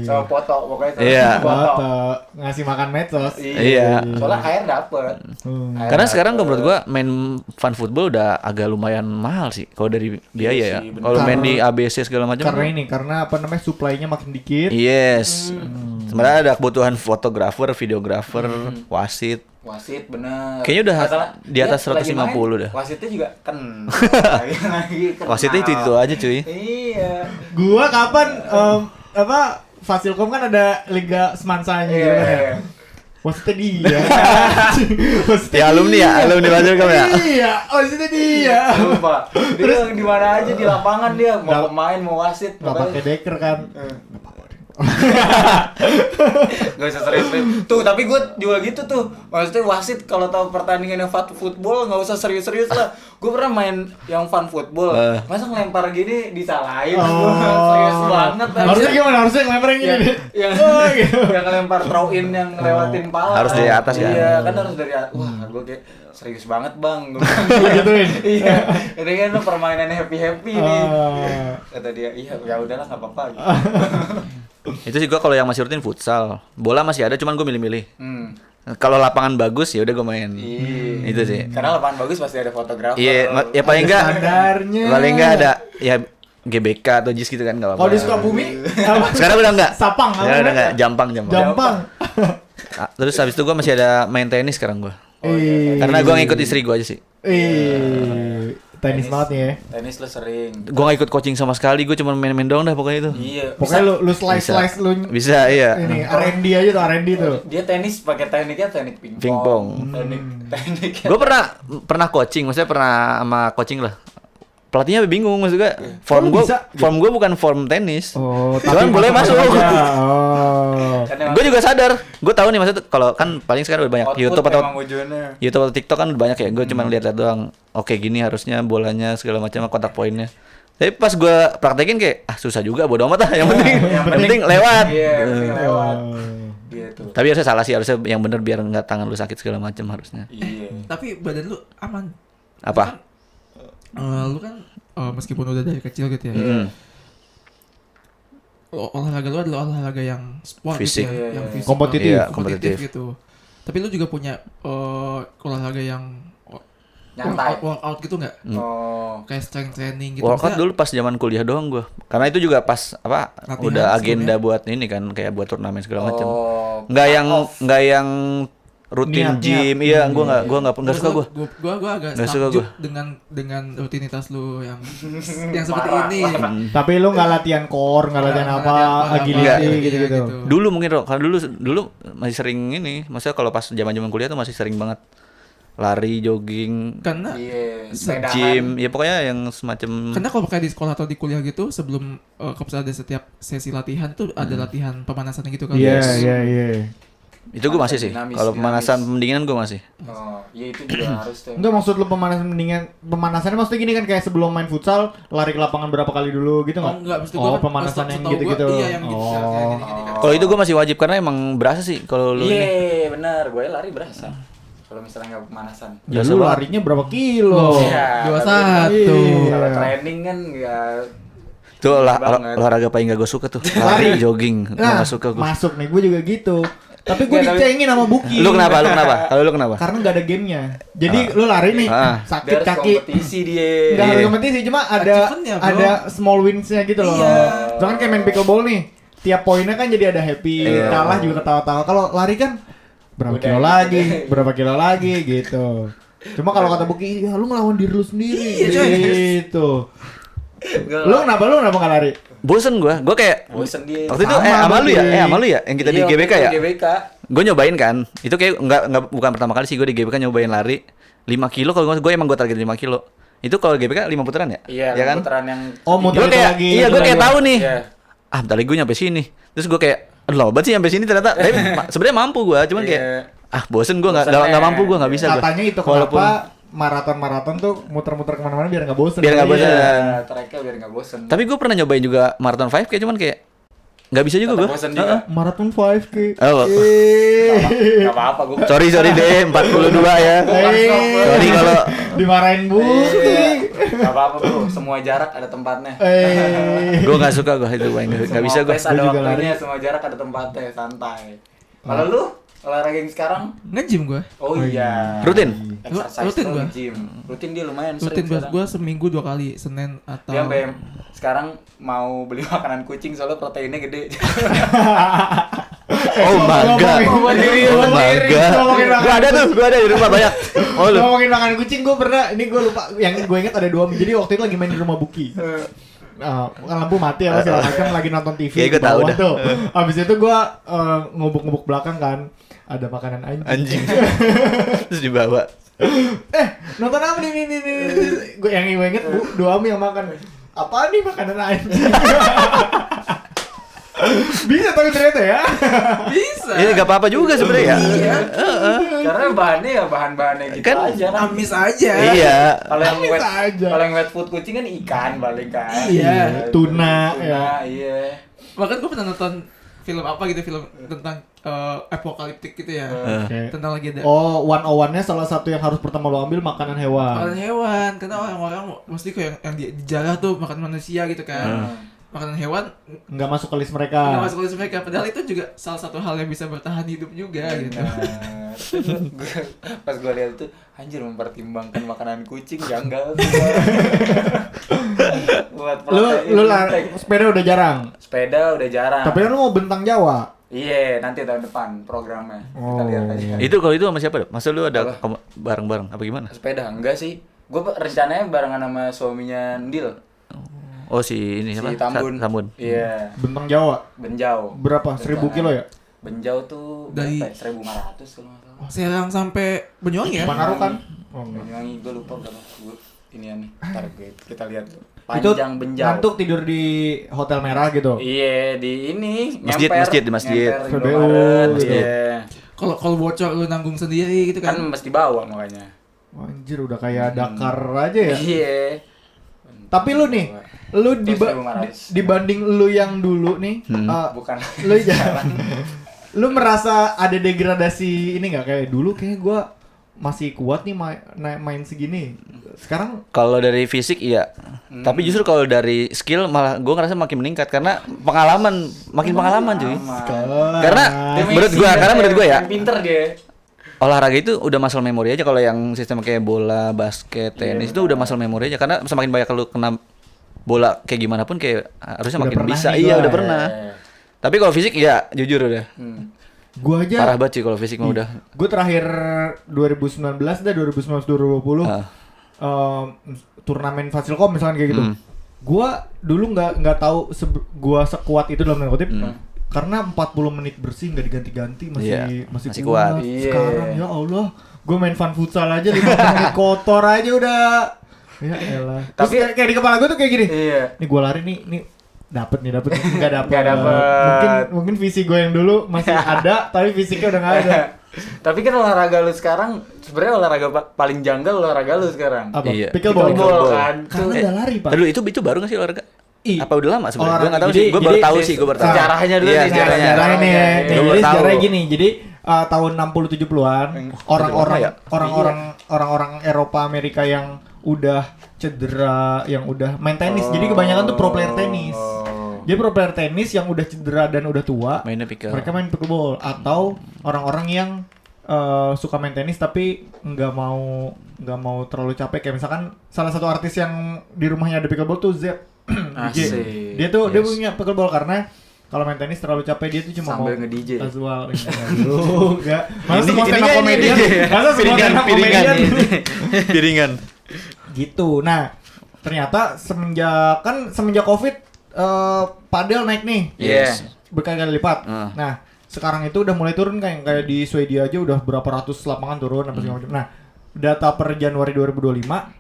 sama foto pokoknya tuh. Iya. Foto ngasih makan medsos. Iya. Soalnya air dapet. Air Karena sekarang dapet. menurut gua main fun football udah agak lumayan mahal sih kalau dari biaya ya. sih, bener. Kalau main di ABC segala macam. Karena apa namanya supply-nya makin dikit. Yes. Sebenarnya ada kebutuhan fotografer, videografer, wasit. Wasit bener. Kayaknya udah Masalah, di atas dia lagi 150 main, dah. Wasitnya juga lagi kenal. Wasitnya itu aja cuy. Iya. Gua kapan apa Fasilkom kan ada liga semansanya gitu kan ya. Iya. Wasitnya dia. Wasitnya Ya alumni ya, dia. alumni Fasilkom ya. Iya, wasitnya dia. Sumpah. Dia di mana aja di lapangan dia mau pemain mau wasit. Enggak pakai deker kan. Gak usah serius-serius. Tuh, tapi gue juga gitu tuh. Maksudnya wasit kalau tahu pertandingan yang fun football nggak usah serius-serius lah. Gue pernah main yang fun football. Masa ngelempar gini disalahin? Gua serius banget. Harusnya gimana? Harusnya ngelempar yang gini. Yang yang ngelempar throw in yang ngelewatin pala. Harus dari atas kan? Iya, kan harus dari atas. Wah, gue kayak serius banget, Bang. Gua Gituin. Iya. Ini kan lu permainan happy-happy nih. Ah. Kata dia, "Iya, ya udahlah enggak apa-apa." Gitu. Itu sih gua kalau yang masih rutin futsal. Bola masih ada, cuman gua milih-milih. Kalau lapangan bagus ya udah gua main. Iya. Itu sih. Karena lapangan bagus pasti ada fotografer. Iya, ya paling enggak Standarnya. paling enggak ada ya GBK atau JIS gitu kan enggak apa-apa. Kalau di Sukabumi apa? Sekarang udah enggak. Sapang apa Sekarang udah namanya? enggak, Jampang. Jampang. Terus habis itu gua masih ada main tenis sekarang gua. Karena gua ngikut istri gua aja sih. Tenis banget nih ya. Tenis lu sering. Gua gak ikut coaching sama sekali, gua cuma main-main doang dah pokoknya itu. Iya. Pokoknya lu slice lu Bisa, iya. ini R&D aja tuh R&D tuh. Dia tenis pakai tekniknya teknik pingpong. Pingpong. Tekniknya. Gue pernah coaching, maksudnya pernah sama coaching lah. Pelatihnya bingung maksudnya lu bisa? form gue bukan form tenis. Oh, Cuman boleh masuk. aja. Oh. Kan emang Gue juga sadar, gue tahu nih maksudnya kalau kan paling sekarang udah banyak output YouTube emang ujungnya. atau TikTok kan udah banyak ya. Gue cuma lihat doang. Oke gini harusnya bolanya segala macam kontak poinnya. Tapi pas gue praktekin kayak susah juga bodo amat lah. Yang penting lewat. Iya, penting lewat. Oh. Gitu. Tapi harusnya salah sih, harusnya yang bener biar nggak tangan lu sakit segala macam harusnya. Iya. Tapi badan lu aman. Apa? Lu kan meskipun udah dari kecil gitu ya. Olahraga lu adalah olahraga yang sport Fisik. gitu ya, yang fisik, Kompetitif. Iya, kompetitif kompetitif. gitu. Tapi lu juga punya olahraga yang Nyantai. workout gitu nggak? Oh. Kayak strength training gitu. Workout Maksudnya, dulu pas zaman kuliah doang gua. Karena itu juga pas apa Latihan udah agenda sebelumnya. buat ini kan kayak buat turnamen segala macam. Oh. Nggak yang rutin Niat. gym. Iya, gua nggak suka gua. Gua agak Nggak suka takjub gua. dengan rutinitas lu yang seperti Parah. ini. Tapi lu nggak latihan core, nggak latihan Nggak apa, latihan apa, agility iya, gitu-gitu. gitu. Dulu mungkin kalau dulu masih sering ini. Maksudnya kalau pas zaman-zaman kuliah tuh masih sering banget lari, jogging, Karena Iya, sepedahan. gym. Ya pokoknya yang semacam Karena kalau kayak di sekolah atau di kuliah gitu sebelum kalau ada setiap sesi latihan tuh ada latihan pemanasan gitu kan. Iya, Yes. iya. itu gua masih sih. Dinamis, Kalau dinamis. pemanasan pendinginan gua masih. Oh, iya itu juga harus tuh. Enggak maksud lu pemanasannya maksudnya gini kan kayak sebelum main futsal lari ke lapangan berapa kali dulu gitu Oh, nggak? enggak, maksud Oh, gua kan pemanasan yang setahu gitu-gitu. gua, iya, yang gitu, kayak Oh. gini-gini kan. Kalau itu gua masih wajib karena emang berasa sih kalau lu ini. Iya, benar. Gue lari berasa. Kalau misalnya nggak pemanasan. Ya Biasa lu banget. larinya berapa kilo? Iya, 21. Kalau Iya. training kan ya Itu banget. olahraga paling gak gue suka tuh. Lari, jogging. Gua Nah, gak suka gue. masuk nih, gue juga gitu. Tapi gue Nggak, dicengin sama Buki. Lu kenapa? Kalau lu kenapa? Karena nggak ada gamenya. Jadi lu lari nih, Ah. sakit dia harus kaki. kompetisi dia. Nggak harus Iya. kompetisi, cuma ada Achievementnya, bro. ada small wins-nya gitu loh. Iya. Jangan kayak main pickleball nih. Tiap poinnya kan jadi ada happy, Iya. kalah juga ketawa-tawa. Kalau lari kan berapa Udah kilo gitu lagi, deh. berapa kilo lagi gitu. Cuma kalau kata Buki, ya lu ngelawan diri lu sendiri gitu. Lu kenapa nggak lari? Bosen gue kayak Bosen dia. waktu itu Sama sama lu ya? berarti. Sama lu ya? Yang kita di Iya, GBK waktu ya? itu GBK. Gue nyobain kan. Itu kayak nggak bukan pertama kali sih gue di GBK nyobain lari 5 kilo. Kalau gue emang gue target 5 kilo. Itu kalau GBK 5 putaran ya? Iya, Ya kan? putaran yang Oh, muter Gue itu kayak lagi. iya gue kayak tahu nih. Iya. Bentar lagi gue nyampe sini. Terus gue kayak aduh lama banget sih nyampe sini ternyata. Tapi sebenarnya mampu gue, cuman kayak Iya. bosen gue nggak Bosen, mampu gue nggak bisa gue. Katanya itu kenapa maraton tuh muter-muter kemana-mana biar nggak bosen. Biar nggak bosen. Iya, tracknya biar nggak bosen. Tapi gue pernah nyobain juga marathon 5K cuman kayak Nggak bisa juga Tetap gue. bosan juga. Marathon 5K. Oh. Gak apa-apa gue. Sorry deh 42 ya. Sorry kalau Dimarahin Bukti. Gak apa-apa bro, semua jarak ada tempatnya. gue nggak suka gue itu main nggak bisa gue. Semua pace ada Gua juga waktunya, semua jarak ada tempatnya, santai. Kalau lu olahraga yang sekarang? Nge-gym gue. Oh iya. Rutin? Exercise Rutin tuh gua. gym. Rutin dia lumayan Rutin sering gue seminggu 2 kali, Senin atau Dia sampai sekarang mau beli makanan kucing soalnya proteinnya gede. Oh my god. Oh my god. Gue ada di rumah banyak. Oh lu. Ngomongin makan kucing, gue pernah, ini gue lupa, yang gue inget ada 2 jadi waktu itu lagi main di rumah Buki. Kan lampu mati ya, segala macam, lagi nonton TV Ya, di gua tahu bawah dah. tuh. Abis itu gue ngubuk-ngubuk belakang kan, ada makanan anjing. Terus dibawa. Nonton apa nih? Gue yang gue inget Bu Ami yang makan. Apa nih makanan anjing? Bisa tapi ternyata ya. bisa. Ini nggak apa-apa juga sebenarnya ya. Karena bahan-bahannya gitu Kan aja kan. Amis aja. Iya. Kalau yang Amis wet, aja. kalau yang wet food kucing kan ikan paling kan. Iya. Tuna, ya. Iya. Bahkan gue pernah nonton film apa gitu, film tentang apokaliptik gitu ya. Oke. Tentang lagi ada Oh, 101-nya salah satu yang harus pertama lo ambil makanan hewan. makanan hewan, karena orang-orang mesti kayak yang dijarah tuh makan manusia gitu kan. Makanan hewan Nggak masuk ke list nggak mereka. masuk list mereka, padahal itu juga salah satu hal yang bisa bertahan hidup juga gitu. Benar. Pas gue lihat itu, anjir mempertimbangkan makanan kucing janggal. Buat Lu intake. sepeda udah jarang. Sepeda udah jarang. Tapi kan lu mau bentang Jawa. Iya, nanti tahun depan programnya. Kita lihat aja. Itu kalau itu sama siapa dong? Masa lu ada Apa? bareng-bareng apa gimana? Sepeda enggak sih. Gue rencananya barengan sama suaminya Ndil. Oh si ini Si apa? Tambun. Tambun. Iya. Bentang Jawa. Benjau. Berapa? 1000 kilo ya? Benjau tuh Dari- berapa ya? 1.500 kalau nggak salah. Serang sampai Banyuwangi ya. Pangaruh kan? Oh, enggak. Banyuwangi gue lupa berapa. Gue ini nih. Ntar kita lihat tuh. Itu Panjang Benjau. ngantuk tidur di hotel merah gitu. Iya, di ini Masjid, nyamper, masjid, di masjid. nyamper PBU, Indomaret, gitu. Iya. Kalau bocor lu nanggung sendiri gitu Kan kan. mesti bawa makanya. Anjir udah kayak Dakar aja ya. Iya. Tapi lu nih, lu Terus 1.500. dibanding lu yang dulu nih, Bukan. lu jarang. Lu merasa ada degradasi ini nggak, kayak dulu kayak gua masih kuat nih main segini. Sekarang Kalau dari fisik iya. Tapi justru kalau dari skill malah gue ngerasa makin meningkat karena makin pengalaman cuy. Karena menurut gua ya, Pinter dia. olahraga itu udah muscle memory aja. Kalau yang sistem kayak bola, basket, tenis itu udah muscle memory aja karena semakin banyak lu kena bola kayak gimana pun kayak harusnya Udah makin pernah bisa. nih Iya, gua, udah ya. pernah. Tapi kalau fisik ya jujur udah gua aja parah banget sih kalau fisik mah udah. gue terakhir 2019 dah 2019 2020 turnamen Fasilkom misalkan kayak gitu. Gua dulu nggak tahu gua sekuat itu dalam tanda kutip. Karena 40 menit bersih nggak diganti-ganti masih masih kuat. Iya. Sekarang ya Allah, gue main fun futsal aja 50 menit kotor aja udah. Ya elah. Tapi Tapi- kayak di kepala gue tuh kayak gini. Iya. Nih gue lari nih dapet nggak dapet. Nggak dapet. Mungkin visi gue yang dulu masih ada tapi fisiknya udah nggak ada. Tapi kan olahraga lu sekarang sebenarnya olahraga paling janggal olahraga lu sekarang. Apa? Iya. Pickleball. Pickleball kan. Karena udah lari pak. Dulu itu baru nggak sih olahraga? Apa udah lama sebenarnya? Gue Olahraga. nggak tahu Jadi- sih. Gue baru jadi- tahu sih. Gue baru tahu. Sejarahnya dulu Iya, nih, sejarahnya. Sejarahnya nih, Oke. jadi Gua baru sejarahnya tahu. gini, jadi tahun 60-70-an orang-orang lama ya? orang-orang Eropa Amerika yang udah cedera, yang udah main tenis, jadi kebanyakan tuh pro player tenis. Jadi pro player tenis yang udah cedera dan udah tua, Mainnya pickle. mereka main pickleball, atau orang-orang yang suka main tenis tapi nggak mau terlalu capek, kayak misalkan salah satu artis yang di rumahnya ada pickleball tuh Zep. DJ. Asik. Dia punya pickleball karena kalau main tenis terlalu capek, dia tuh cuma Sambil mau nge-DJ. casual. Enggak. Masa Ini- semua ini stand up kan komedian? DJ. Masa semua Piringan, stand up piringan. komedian? Piringan. Gitu. Nah, ternyata semenjak Covid padel naik nih. Yes. Berkali-kali lipat. Nah, sekarang itu udah mulai turun kayak di Swedia aja udah berapa ratus lapangan turun apa segala macam. Nah, data per Januari 2025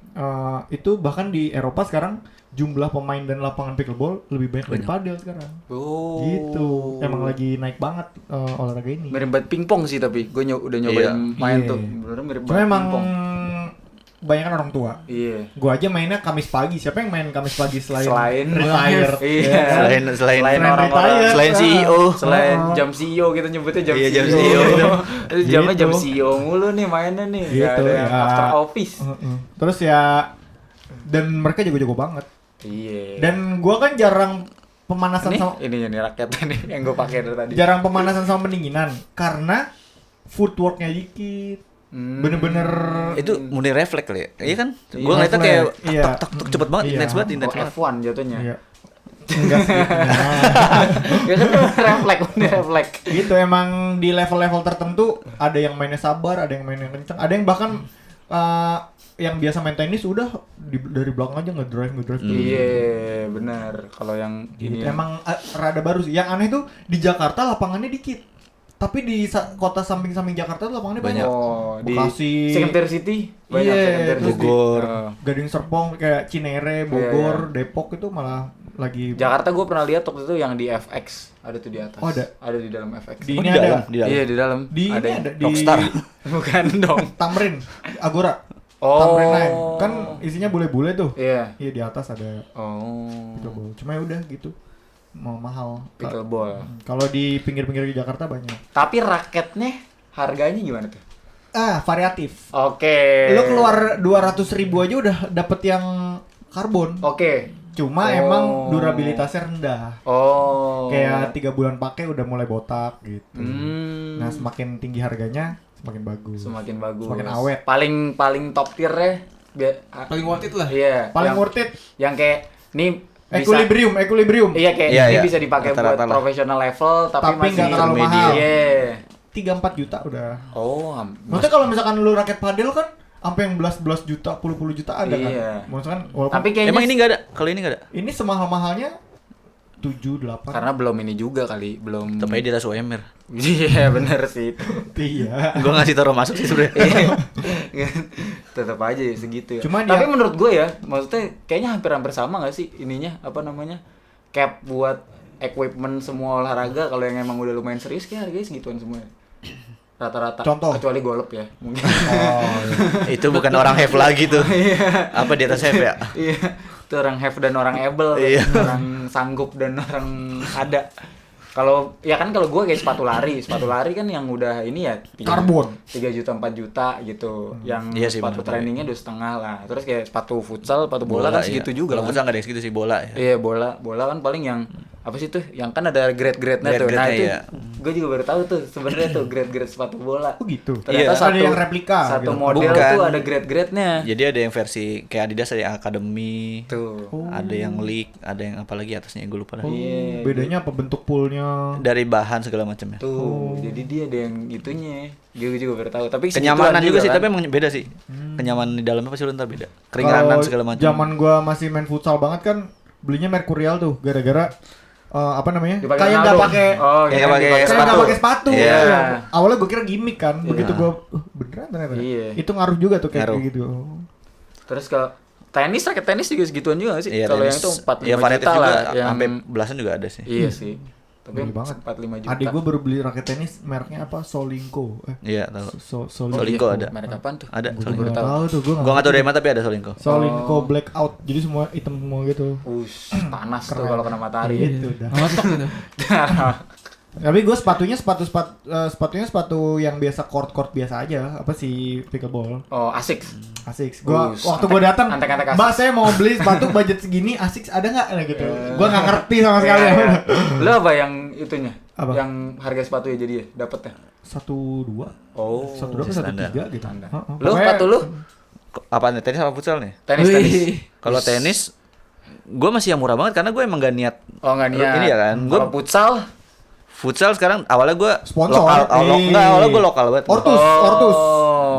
itu bahkan di Eropa sekarang jumlah pemain dan lapangan pickleball lebih banyak dari padel sekarang. Oh. Gitu. Emang lagi naik banget olahraga ini. Mirip banget pingpong sih, tapi gue udah nyobain Iya. main Iya. tuh. Bener mirip Cuma banget emang pingpong. kebanyakan orang tua. Iya. Gua aja mainnya Kamis pagi. Siapa yang main Kamis pagi selain Retired. Iya. Selain orang-orang retire. selain CEO. Selain jam CEO kita nyebutnya jam Iya, CEO. jam CEO. Itu jamnya jam Gitu. CEO mulu nih mainnya nih. Gitu, Gak ada yang ya. after office. Terus ya, dan mereka jago-jago banget. Iya. Dan gua kan jarang pemanasan ini sama nih raketnya nih yang gue pakai dari tadi. jarang pemanasan sama pendinginan karena footworknya dikit. Bener-bener Itu murni refleks kali ya? Iya kan? Iya, Gua ngeliatnya kayak refleks. Iya. tuk cepet banget, Iya. intens banget, Oh, intens banget. F1 jatuhnya. Iya. Enggak sih. Ya kan refleks, ini refleks. Gitu emang di level-level tertentu ada yang mainnya sabar, ada yang mainnya kenceng, ada yang bahkan yang biasa main tenis udah dari belakang aja ngedrive terus. Iya, benar. Kalau yang Gitu. ini Emang rada baru sih. Yang aneh tuh di Jakarta lapangannya dikit. Tapi di kota samping-samping Jakarta tuh lapangannya banyak. Oh, di Bekasi. Secondary City banyak Iya, Secondary terus City. Bogor. Gading Serpong kayak Cinere, Bogor, Iya. Depok itu malah lagi Jakarta gue pernah lihat waktu itu yang di FX ada tuh di atas. Oh, ada? Ada di dalam FX. Di Oh, ini di ada. dalam, di dalam. Iya di dalam. Di ini yang- ada di Rockstar. Bukan dong. Tamrin, Agora. Oh. Tamrin Nine. Kan isinya bule-bule tuh. Iya. Iya di atas ada Oh. pickleball. Cuma ya udah gitu. Mau mahal. Pickleball. Kalau di pinggir-pinggir di Jakarta banyak. Tapi raketnya harganya gimana tuh? Variatif. Oke. Lo keluar 200.000 aja udah dapet yang karbon. Oke. Cuma Oh. emang durabilitasnya rendah. Oh. Kayak 3 bulan pakai udah mulai botak gitu. Hmm. Nah, semakin tinggi harganya semakin bagus. Semakin bagus. Semakin awet. Paling top tier ya. Paling worth it lah. Iya. Paling yang- worth it Yang kayak nih bisa- equilibrium. Iya kayak Iya, ini iya. bisa dipakai buat Rata-rata lah. professional level tapi Tapi masih nggak terlalu intermediate. mahal. Iya. 3-4 juta udah. Oh, Maksudnya kalau misalkan lu raket padel kan sampai yang belas juta, puluh juta ada Iya. kan. Maksudnya kan walaupun tapi kayaknya Emang ini nggak ada? Kalau ini nggak ada? ini semahal-mahalnya 7 8. karena belum ini juga kali, belum. Tapi di atas UMR. Iya, bener sih itu. Iya. Gua ngasih taruh masuk sih sebenarnya. Tetap aja ya segitu ya. Cuman tapi ya- menurut gue ya, maksudnya kayaknya hampir-hampir sama gak sih ininya, apa namanya? Cap buat equipment semua olahraga kalau yang emang udah lumayan serius kayak harganya segituan semua ya. Rata-rata. Contoh? Kecuali golf ya, mungkin. Oh, iya. Itu bukan orang have lagi tuh. Apa di atas have ya? Iya, itu orang have dan orang able, Iya. orang sanggup dan orang ada. Kalau ya kan kalau gue kayak sepatu lari kan yang udah ini ya Karbon. 3 juta 4 juta gitu. Yang Iya sih, sepatu bener. trainingnya 2,5 lah. Terus kayak sepatu futsal, sepatu bola, kan iya. segitu juga Kalau kan. futsal nggak ada yang segitu sih, bola ya. Iya, bola kan paling yang apa sih tuh? Yang kan ada grade-grade-nya tuh. Nah, Grade-grade-nya, itu iya. gue juga baru tahu tuh sebenarnya tuh grade-grade sepatu bola. Oh gitu. Ternyata Iya. satu Ada yang replika satu gitu. model Bukan. tuh ada grade-grade-nya. Jadi ada yang versi kayak Adidas, ada yang Academy, Tuh. ada yang League, ada yang apa lagi atasnya gue lupa dah. Oh, Iya. bedanya apa bentuk poolnya? Dari bahan segala macamnya. Tuh, jadi dia ada yang itunya. Gue juga baru tahu. Tapi Kenyamanan segituan juga sih, kan. tapi emang beda sih. Kenyamanan di dalamnya pasti lu ntar beda. Keringanan Kalau segala macam. Zaman gua masih main futsal banget kan belinya Mercurial tuh gara-gara apa namanya? Dipakai Kayak nggak Ronaldo. pakai Oh, Kayak kan pakai dipakai kayak nggak sepatu. pakai sepatu. Iya. Iya. Awalnya gua kira gimmick kan. Begitu gua beneran ternyata. Iya. Itu ngaruh juga tuh kayak Ngaruh. gitu. Oh. Terus ke tenis, raket tenis juga segituan juga gak sih? Iya, Kalau yang tenis. itu 45 ya, variatif juta juga, lah. Yang sampai belasan juga ada sih. Iya sih. Tapi Gede banget. 45 juta. Adik gua baru beli raket tenis mereknya apa? Solinko. Iya, tahu. Solinko. Solinko ada. Merek apaan tuh? Ada Gua Solinko. nggak tahu tuh gua. Gua enggak tahu dari mana tapi ada Solinko. Solinko Oh. blackout. Jadi semua hitam semua gitu. Panas tuh Keren. kalau kena matahari. Gitu dah. Ngotok gitu. Tapi gue sepatunya sepatunya sepatu yang biasa court biasa aja. Apa sih pickleball? Oh, asik. Asics. Gua Us, waktu gue datang, antek-antek Mbak saya mau beli sepatu budget segini, Asics ada nggak? Nah, gitu. Gua nggak ngerti sama sekali. Iya, iya. Lo apa yang itunya? Apa? Yang harga sepatu ya jadi ya dapetnya? 1-2, Oh. 1-2 atau standar. 1-3 gitu. Standar. Heeh. Lu Pokoknya- sepatu lu? Apaan nih? Tenis sama futsal nih? Tenis. Kalau tenis gue masih yang murah banget karena gue emang gak niat. Oh, enggak niat. Ini ya kan, Kalau futsal Futsal sekarang awalnya gue Sponsor. enggak, awalnya gue lokal banget. Ortus.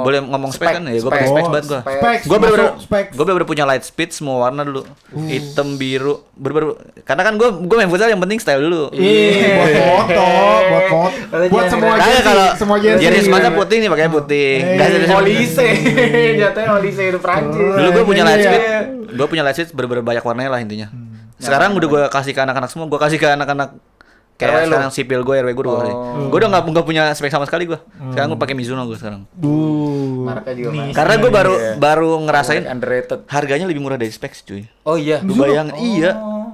Boleh ngomong spek kan ya? Gue pakai spek. spek banget gue. Specs, Gue bener-bener masuk specs. gue bener-bener punya light speed semua warna dulu. Hitam, biru, bener-bener. Karena kan gue main futsal yang penting style dulu. Iya, buat foto, buat semua Kayak jersey, kalau semua jersey. jersey masa putih nih pakai putih. Nggak ada- Olise. Jatuhnya Olise itu Prancis. Dulu gue punya light Iya. speed. Gue punya light speed bener-bener banyak warnanya lah intinya. Sekarang udah gue kasih ke anak-anak semua. Gue kasih ke anak-anak Kayak RW lu? sekarang sipil gue, RW gue 2 kali. Gue udah nggak punya spek sama sekali gue. Sekarang gue pakai Mizuno gue sekarang. Mereknya juga mahal. Karena gue baru ngerasain Underrated. harganya lebih murah dari spek cuy. Oh iya. Lu bayangin, iya.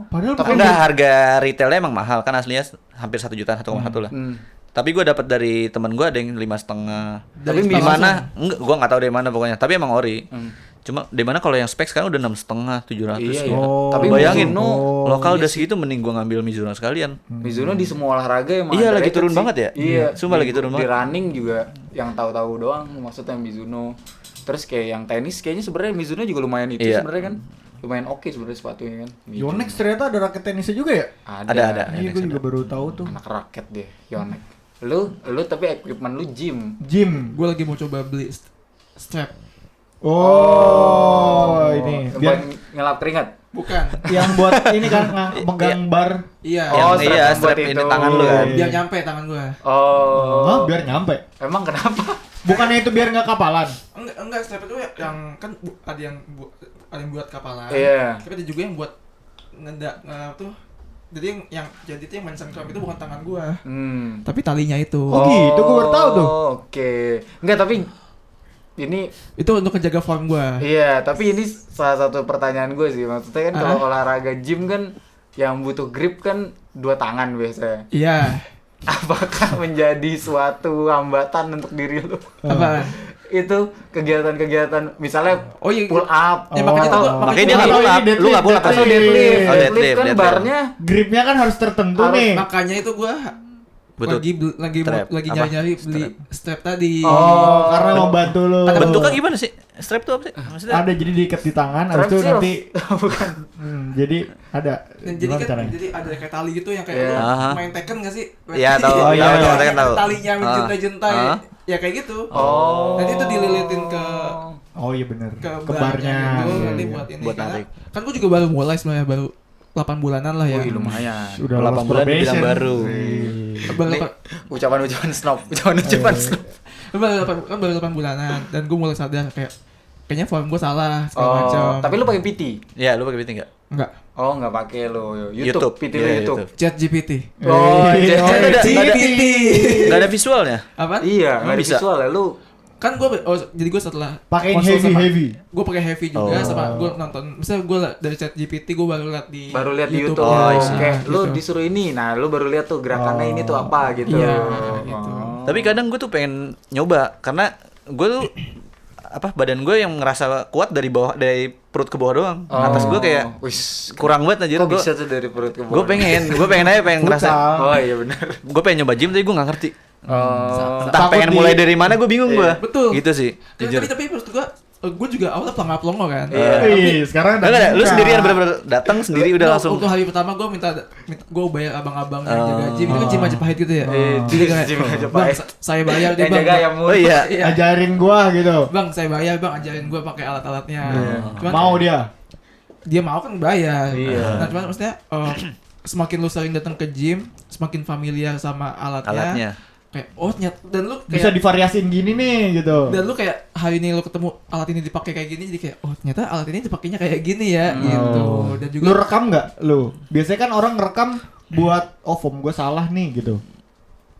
Padahal Tapi enggak, harga retailnya emang mahal kan, aslinya hampir 1 jutaan, 1,1 lah. Tapi gue dapat dari teman gue ada yang 5,5. Tapi Di mana? Enggak, gue nggak tahu dari mana pokoknya. Tapi emang ori. Cuma di mana kalau yang spek sekarang udah 6,5, 700. Iya, gitu. iya. Oh. Tapi Bayangin, Mizuno, lokal udah segitu mending gue ngambil Mizuno sekalian. Mizuno di semua olahraga emang Iya, lagi underrated turun sih. banget ya? Iya, Sumpah lagi turun Di banget. running juga yang tahu-tahu doang maksudnya Mizuno. Terus kayak yang tenis kayaknya sebenarnya Mizuno juga lumayan itu Iya. sebenarnya kan. Lumayan oke sebenarnya sepatunya kan. Mizuno. Yonex ternyata ada raket tenisnya juga ya? Ada. Iya, gue juga baru tahu tuh. Anak raket deh, Yonex. Lu tapi equipment lu gym. Gym. Gue lagi mau coba beli strap. Ini Biar biar ngelap keringat. Bukan. yang buat ini kan megang bar. Iya. Oh, Yang iya, strap strap buat ini itu. tangan lu kan. Biar nyampe tangan gue. Oh. Hah, biar nyampe. Emang kenapa? Bukannya itu biar nggak kapalan. Enggak strap itu yang kan ada yang buat kapalan. Iya. Tapi ada juga yang buat tuh. Jadi jadi itu yang mencengkram itu bukan tangan gua, tapi talinya itu. Oh, gitu, gua baru tahu tuh. Oke. Enggak, tapi ini Itu untuk menjaga form gua. iya, tapi ini salah satu pertanyaan gue sih. Maksudnya kan kalau olahraga gym kan yang butuh grip kan 2 tangan biasanya. Iya. Apakah menjadi suatu hambatan untuk diri lu? Apa? Itu kegiatan-kegiatan misalnya Oh iya. pull up. Ya makanya tuh Makanya dia nggak Oh, pull ini up, lu nggak pull up deadlift. pasti. deadlift. Oh, Deadlift kan deadlift. barnya Gripnya kan harus tertentu nih. Makanya itu gua Butuh lagi strap. lagi Apa? nyari beli strap tadi. Oh, karena membantu lu. Bentuknya gimana sih? Strap tuh apa sih? Maksudnya? Ada, jadi diikat di tangan, habis Strap itu sih, nanti bukan. jadi ada. Dan jadi Gimana kan caranya? jadi ada kayak tali gitu yang kayak Iya. lu Aha. main Tekken enggak sih? Iya, tahu. Oh, iya, Tahu, iya. tahu, tahu. Talinya menjuntai-juntai. Ah. Ya kayak gitu. Oh. Nanti itu dililitin ke Oh iya benar. ke barnya. gitu, Iya, nanti iya. buat ini Buat karena narik. kan gua juga baru mulai sebenarnya, baru 8 bulanan lah ya. Wih, lumayan. Udah 8 lolos bulan probation. dibilang baru. Baru Nih, delapan- ucapan-ucapan snob, ucapan-ucapan snob. baru 8 bulanan dan gue mulai sadar kayaknya form gue salah segala Oh, macam. tapi lu pakai PT? Iya, lu pakai PT enggak? enggak, Oh, nggak pakai lu. YouTube. PT lu Iya, YouTube. YouTube. Chat GPT. Oh, Eh, jadi oh, ada- GPT. Enggak ada visualnya. Apa? Iya, nggak ada bisa. visual ya lu. Kan gue jadi gue setelah Pakai konsul sama- heavy. gue pakai heavy juga Oh. sama gue nonton, misalnya gue dari Chat GPT gue baru lihat di YouTube. Oh, Nah, I see. Kayak lu gitu. disuruh ini. Nah, lu baru lihat tuh gerakannya ini tuh apa gitu. Iya, Oh. gitu. Tapi kadang gue tuh pengen nyoba karena gue tuh badan gue yang ngerasa kuat dari bawah, dari perut ke bawah doang. Atas gue kayak wis, kurang banget anjir. kok Gue bisa tuh dari perut ke gue bawah? pengen aja pengen ngerasa. Futsal. Oh iya benar. Gue pengen nyoba gym tapi gue nggak ngerti. Oh. Entah Takut pengen di- mulai dari mana gue bingung gue. Betul. Gitu sih. Jujur. Tapi maksud gue juga awalnya pelongo kan. Iya, sekarang Enggak, udah lu buka. sendirian bener-bener datang sendiri udah Nggak, langsung. Untuk hari pertama gue minta gue bayar abang-abang yang jaga gym, itu kan gym Majapahit gitu ya. Jadi kayak, Gym Majapahit. bang saya bayar deh Yang bang. jaga ayam Oh iya. Iya. Ajarin gua gitu. Bang saya bayar bang, ajarin gue pakai alat-alatnya. Cuman Mau dia. dia mau kan bayar. Iya. Nah cuman maksudnya semakin lu sering datang ke gym, semakin familiar sama Alatnya. Kayak ternyata, dan lu kayak Bisa divariasin gini nih gitu. dan lu kayak hari ini lu ketemu alat ini dipakai kayak gini, jadi kayak ternyata alat ini dipakainya kayak gini ya gitu. Dan juga Lu rekam nggak lu? Biasanya kan orang rekam buat form gue salah nih gitu.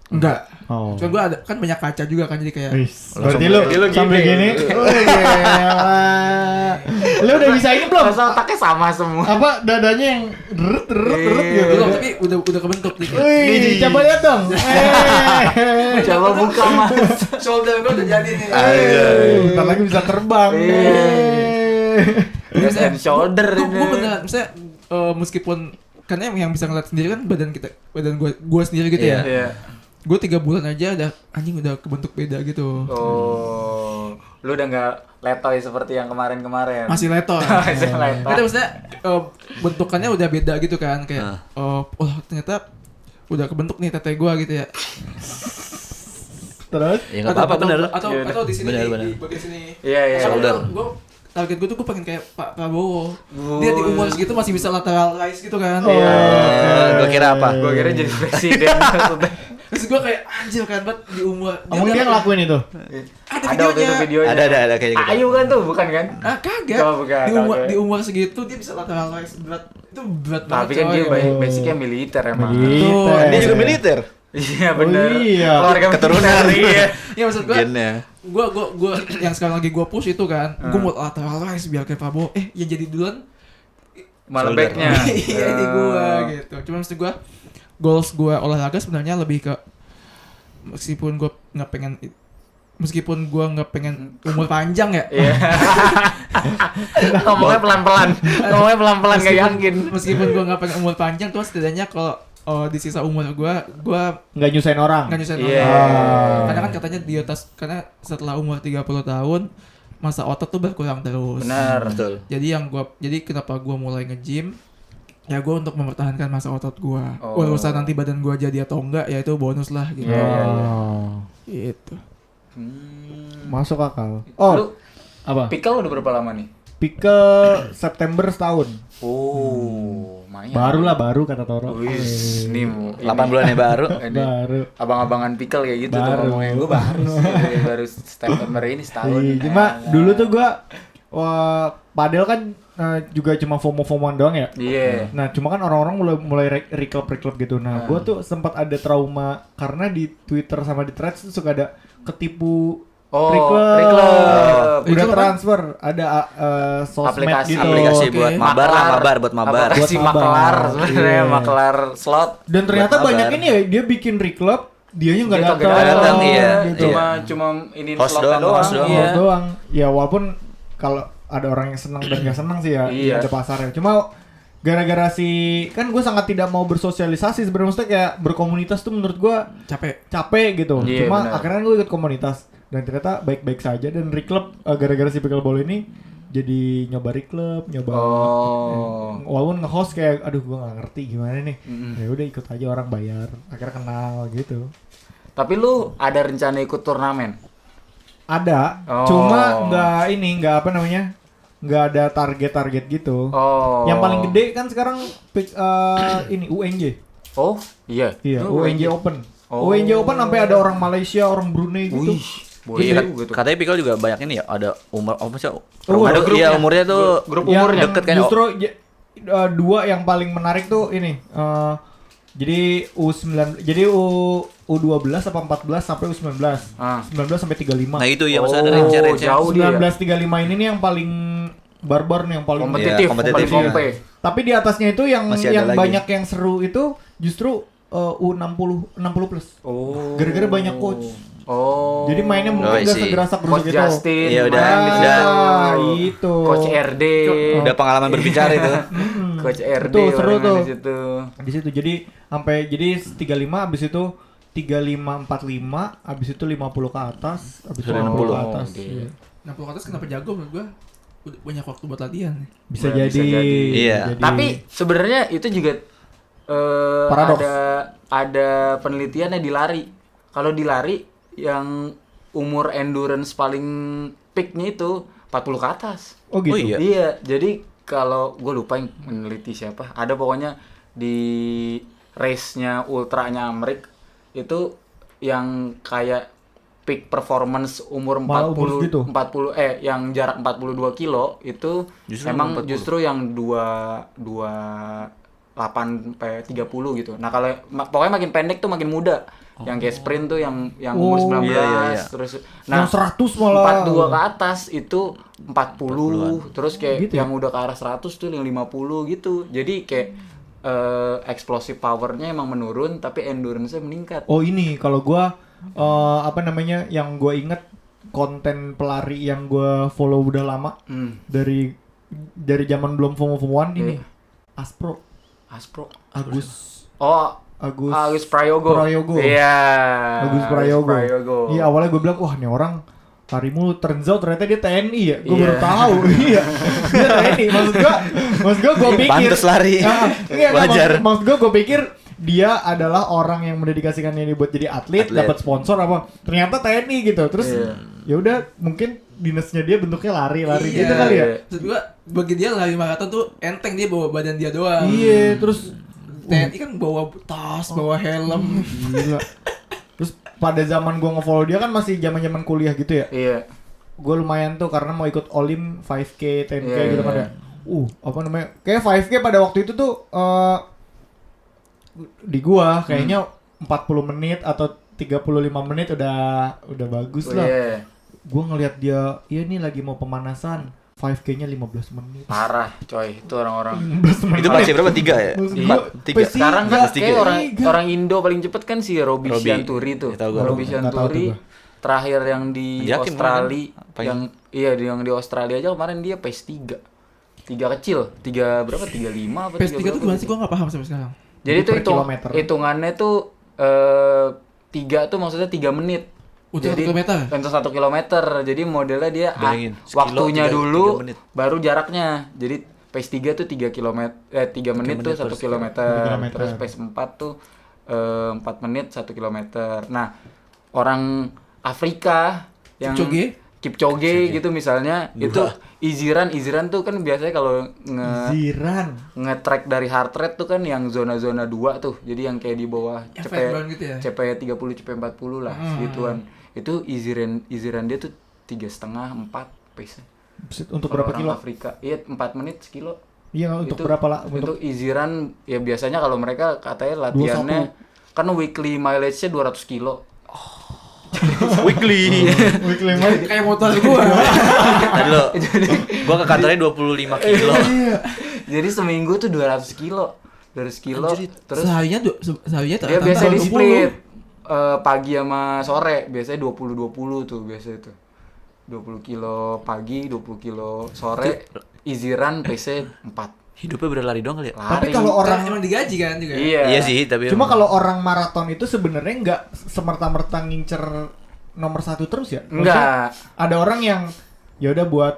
enggak. Oh. Cuman gue ada kan banyak kaca juga kan, jadi kayak Wis, berarti lu sambil gini. Wih, gila. Lu udah bisa ini belum? Masa otaknya sama semua. Apa dadanya yang deret gitu. belum, tapi udah kebentuk nih. Wih, coba lihat dong. Coba buka Mas. Shoulder gue udah jadi nih. Bentar lagi bisa terbang. Head and shoulder Tuh ini. gue beneran, misalnya meskipun karena yang bisa ngeliat sendiri kan badan gue sendiri gitu ya. Iya. Gue 3 bulan aja udah kebentuk beda gitu. Oh, lu udah nggak letoy seperti yang kemarin-kemarin. Masih leton. Masih letoy. Itu maksudnya bentukannya udah beda gitu kan, kayak ternyata udah kebentuk nih tete gue gitu ya. Terus Ya enggak apa-apa bener. Atau di sini Bener, di bener. bagian sini. Iya, iya. Shoulder. Gue target gue tuh gue pengen kayak Pak Prabowo. Dia di umur segitu masih bisa lateral rise gitu kan. Iya. Gue kira apa? Gua kira jadi presiden maksudnya. Terus gue kayak anjir kan banget di umur. emang dia ngelakuin itu? Ada Ada waktu itu videonya. Ada kayaknya gitu. Ayu kan tuh, bukan kan? Ah kagak. Oh, bukan, oke. Di umur segitu dia bisa lateral raise berat. Itu berat banget. Tapi kan dia coy. basicnya militer emang. Militer. Dia juga militer. Iya benar. iya. Keluarga Keturunan. iya. Iya maksud gua. Gennya. Gua yang sekarang lagi gua push itu kan. Gua mau lateral raise biar kayak Prabowo. Yang jadi duluan Malah Shoulder. backnya. iya di gua gitu. Cuma maksud gua goals gua olahraga sebenarnya lebih ke meskipun gua nggak pengen umur panjang ya. Iya. Ngomongnya pelan-pelan. Ngomongnya pelan-pelan gak yakin. Meskipun gua nggak pengen umur panjang, tuh setidaknya kalau di sisa umur gua Nggak nyusahin orang. nggak nyusahin Iya. orang. Karena kan katanya karena setelah umur 30 tahun masa otot tuh berkurang terus. Benar. Betul. Jadi kenapa gua mulai nge-gym? Ya gua untuk mempertahankan masa otot gua. Oh. Urusan nanti badan gua jadi atau enggak ya itu bonus lah gitu. Iya, iya, iya. Gitu. Masuk akal. Lu Oh, apa? pikal udah berapa lama nih? Pikel September setahun. Oh, lumayan. Baru kata Toro. Wis, nih 8 bulan ya baru. Ini Baru. abang-abangan pikal kayak gitu tuh Baru. ngomongnya. Gue baru sih, baru September ini setahun. Iya, cuma dulu tuh gua padel kan juga cuma FOMO-FOMOan doang ya. Iya. Nah, cuma kan orang-orang mulai reclub gitu. Nah, gua tuh sempat ada trauma karena di Twitter sama di Threads tuh suka ada ketipu Oh, reclub. reclub. Udah Reclub apa? transfer, ada sosmed Aplikasi. gitu. Aplikasi Oke. buat mabar buat mabar. Aplikasi Buat mabar. maklar sebenarnya, Iya. maklar slot. Dan ternyata Buat banyak mabar. ini ya, dia bikin reclub, dianya nggak Dia datang. kagak datang, iya. gitu. Cuma ini Host slotnya doang, host doang. Iya. Host doang. Ya walaupun kalau ada orang yang senang dan gak senang sih ya, Iya. ada pasarnya. Cuma gara-gara kan gue sangat tidak mau bersosialisasi sebenarnya, maksudnya kayak berkomunitas tuh menurut gue Capek. gitu. Iya, Cuma benar. akhirnya gue ikut komunitas dan ternyata baik-baik saja, dan reclub gara-gara si pickleball ini jadi nyoba reclub, nyoba Oh. walaupun nge-host kayak aduh gue nggak ngerti gimana nih. Mm-mm. Ya udah ikut aja, orang bayar, akhirnya kenal gitu. Tapi lu ada rencana ikut turnamen? Ada, Oh. cuma nggak apa namanya, nggak ada target gitu. Oh. Yang paling gede kan sekarang ini UNJ. Oh, iya. Iya, Oh, UNJ Open. Oh. UNJ Open sampai ada orang Malaysia, orang Brunei gitu. Wih, boleh Iya, juga tuh. katanya Pikal juga banyak ini ya, ada umur apa sih? Oh, ada ada iya umurnya tuh Grup Yang umurnya. deket kan. Justru dua yang paling menarik tuh ini. Jadi U9, jadi U12 apa 14 sampai U19. Ah. 19 sampai 35. Nah itu ya masa ada Oh, range-range. jauh dia. 1935 ini nih yang paling barbar nih, yang paling Kompetitif, Iya, kompetitif, paling iya. kompe. Tapi di atasnya itu yang Masih ada lagi. banyak yang seru itu justru U60 plus. Oh. Gara-gara banyak coach. Oh. Jadi mainnya mungkin Oh, udah isi. segerasak Coach gerusuk itu. Justin. Iya, udah. Itu. Coach RD. Udah pengalaman berbicara itu. Coach RD. Tuh, seru orang tuh. di situ. Di situ jadi sampai 35 habis itu 35 45 habis itu 50 ke atas, habis itu Sudah 60 ke 60. atas. Oke. Iya. 60 ke atas kenapa jago menurut gua? Udah banyak waktu buat latihan nih. Bisa Bisa jadi. jadi. Iya. jadi- Tapi sebenarnya itu juga Paradoks. ada penelitiannya di lari. Kalau di lari yang umur endurance paling peaknya itu 40 ke atas. oh gitu. Oh iya. Iya, jadi kalau gue lupa yang meneliti siapa, ada pokoknya di race-nya ultranya Amrik itu yang kayak peak performance umur Malah 40 umur segitu? 40 yang jarak 42 kilo itu Justru emang 40. justru yang 8 sampai 30 gitu. Nah, kalau pokoknya makin pendek tuh makin muda. Yang kayak sprint tuh yang umur Oh, 19 iya. terus Yang 100 malah. 42 ke atas itu 40 terus kayak Gitu ya? yang udah ke arah 100 tuh yang 50 gitu. Jadi kayak explosive powernya emang menurun tapi endurance-nya meningkat. Oh ini kalau gua apa namanya, yang gua inget konten pelari yang gua follow udah lama Hmm. dari zaman belum FOMO-FOMOan ini. Iya. Aspro, Aspro. Agus Agus Prayogo. Iya. Agus Prayogo. Iya, awalnya gue bilang, wah ini orang lari mulu, turns out ternyata dia TNI ya. Gue baru Iya. tahu. Iya. Dia TNI. Maksud gue pikir. Pantes lari. Wajar. Maksud gue pikir dia adalah orang yang mendedikasikannya ini buat jadi atlet. Dapat sponsor apa. Ternyata TNI gitu. Terus Iya. ya udah mungkin dinasnya dia bentuknya lari Iya. gitu kali ya. Maksud gua bagi dia lari maraton tuh enteng, dia bawa badan dia doang. Iya, terus TNI kan bawa tas, bawa helm. gila. Terus pada zaman gue nge-follow dia kan masih zaman-zaman kuliah gitu ya. Iya. Gue lumayan tuh karena mau ikut Olim 5K, 10K Iya, gitu kan iya. ya. Apa namanya? Kayak 5K pada waktu itu tuh di gua kayaknya 40 menit atau 35 menit udah bagus lah. Iya. Gua ngelihat dia, iya nih lagi mau pemanasan. 5K-nya 15 menit. Parah, coy. Itu orang-orang. 15 menit. Itu masih berapa? 3 ya? Maksud Empat, gua, tiga. PS3. Sekarang kan Tiga. kayak orang Tiga. orang Indo paling cepet kan si Robbie Robbie. Sianturi tuh. Ya, tahu gua. Robbie Nggak tahu tuh Sianturi gua. terakhir yang di Yakin Australia kan? yang yang di Australia aja kemarin dia pace 3. 3 kecil, 3 berapa? 35 apa 3 PS3 tuh gimana sih? Gue nggak paham sampai sekarang. Jadi Itu itu per kilometer. hitungannya tuh 3 tuh maksudnya 3 menit. Untuk 1 Jadi, kilometer? Untuk 1 kilometer. Jadi modelnya dia Bayangin, sekilo waktunya 3 dulu menit. baru jaraknya. Jadi pace 3 tuh 3 kilometer 3 menit tuh menit 1 per kilometer. kilometer. Terus pace 4 tuh 4 menit 1 kilometer. Nah, orang Afrika yang Kipchoge gitu misalnya itu Iziran tuh kan biasanya kalau Ziran. nge-track dari heart rate tuh kan yang zona-zona 2 tuh. Jadi yang kayak di bawah Yang flat banget gitu ya? CP 30, CP 40 lah segituan. Itu Iziran dia tuh 3,5 4 pace. Untuk Kalau berapa orang kilo? Afrika. Iya 4 menit sekilo. Iya, untuk Itu- berapa lah? Untuk Iziran ya biasanya kalau mereka katanya latihannya kan weekly mileage-nya 200 kilo. Weekly. Weekly mic. Kayak motor gua. Tadi lo, gua ke kantornya 25 kilo. Jadi seminggu tuh 200 kilo. 200 kilo. Anjrit. Terus Seharinya dia rata-rata biasanya di 20. split pagi sama sore. Biasanya 20-20 tuh biasa itu. 20 kilo pagi, 20 kilo sore. Iziran PC 4. Hidupnya berlari doang kali ya? Tapi Lari. kalau Orang orang emang digaji kan juga. Iya. Iya sih, tapi Cuma emang- kalau orang maraton itu sebenarnya nggak semerta-merta ngincer nomor 1 terus ya? Maksudnya Enggak. ada orang yang ya udah buat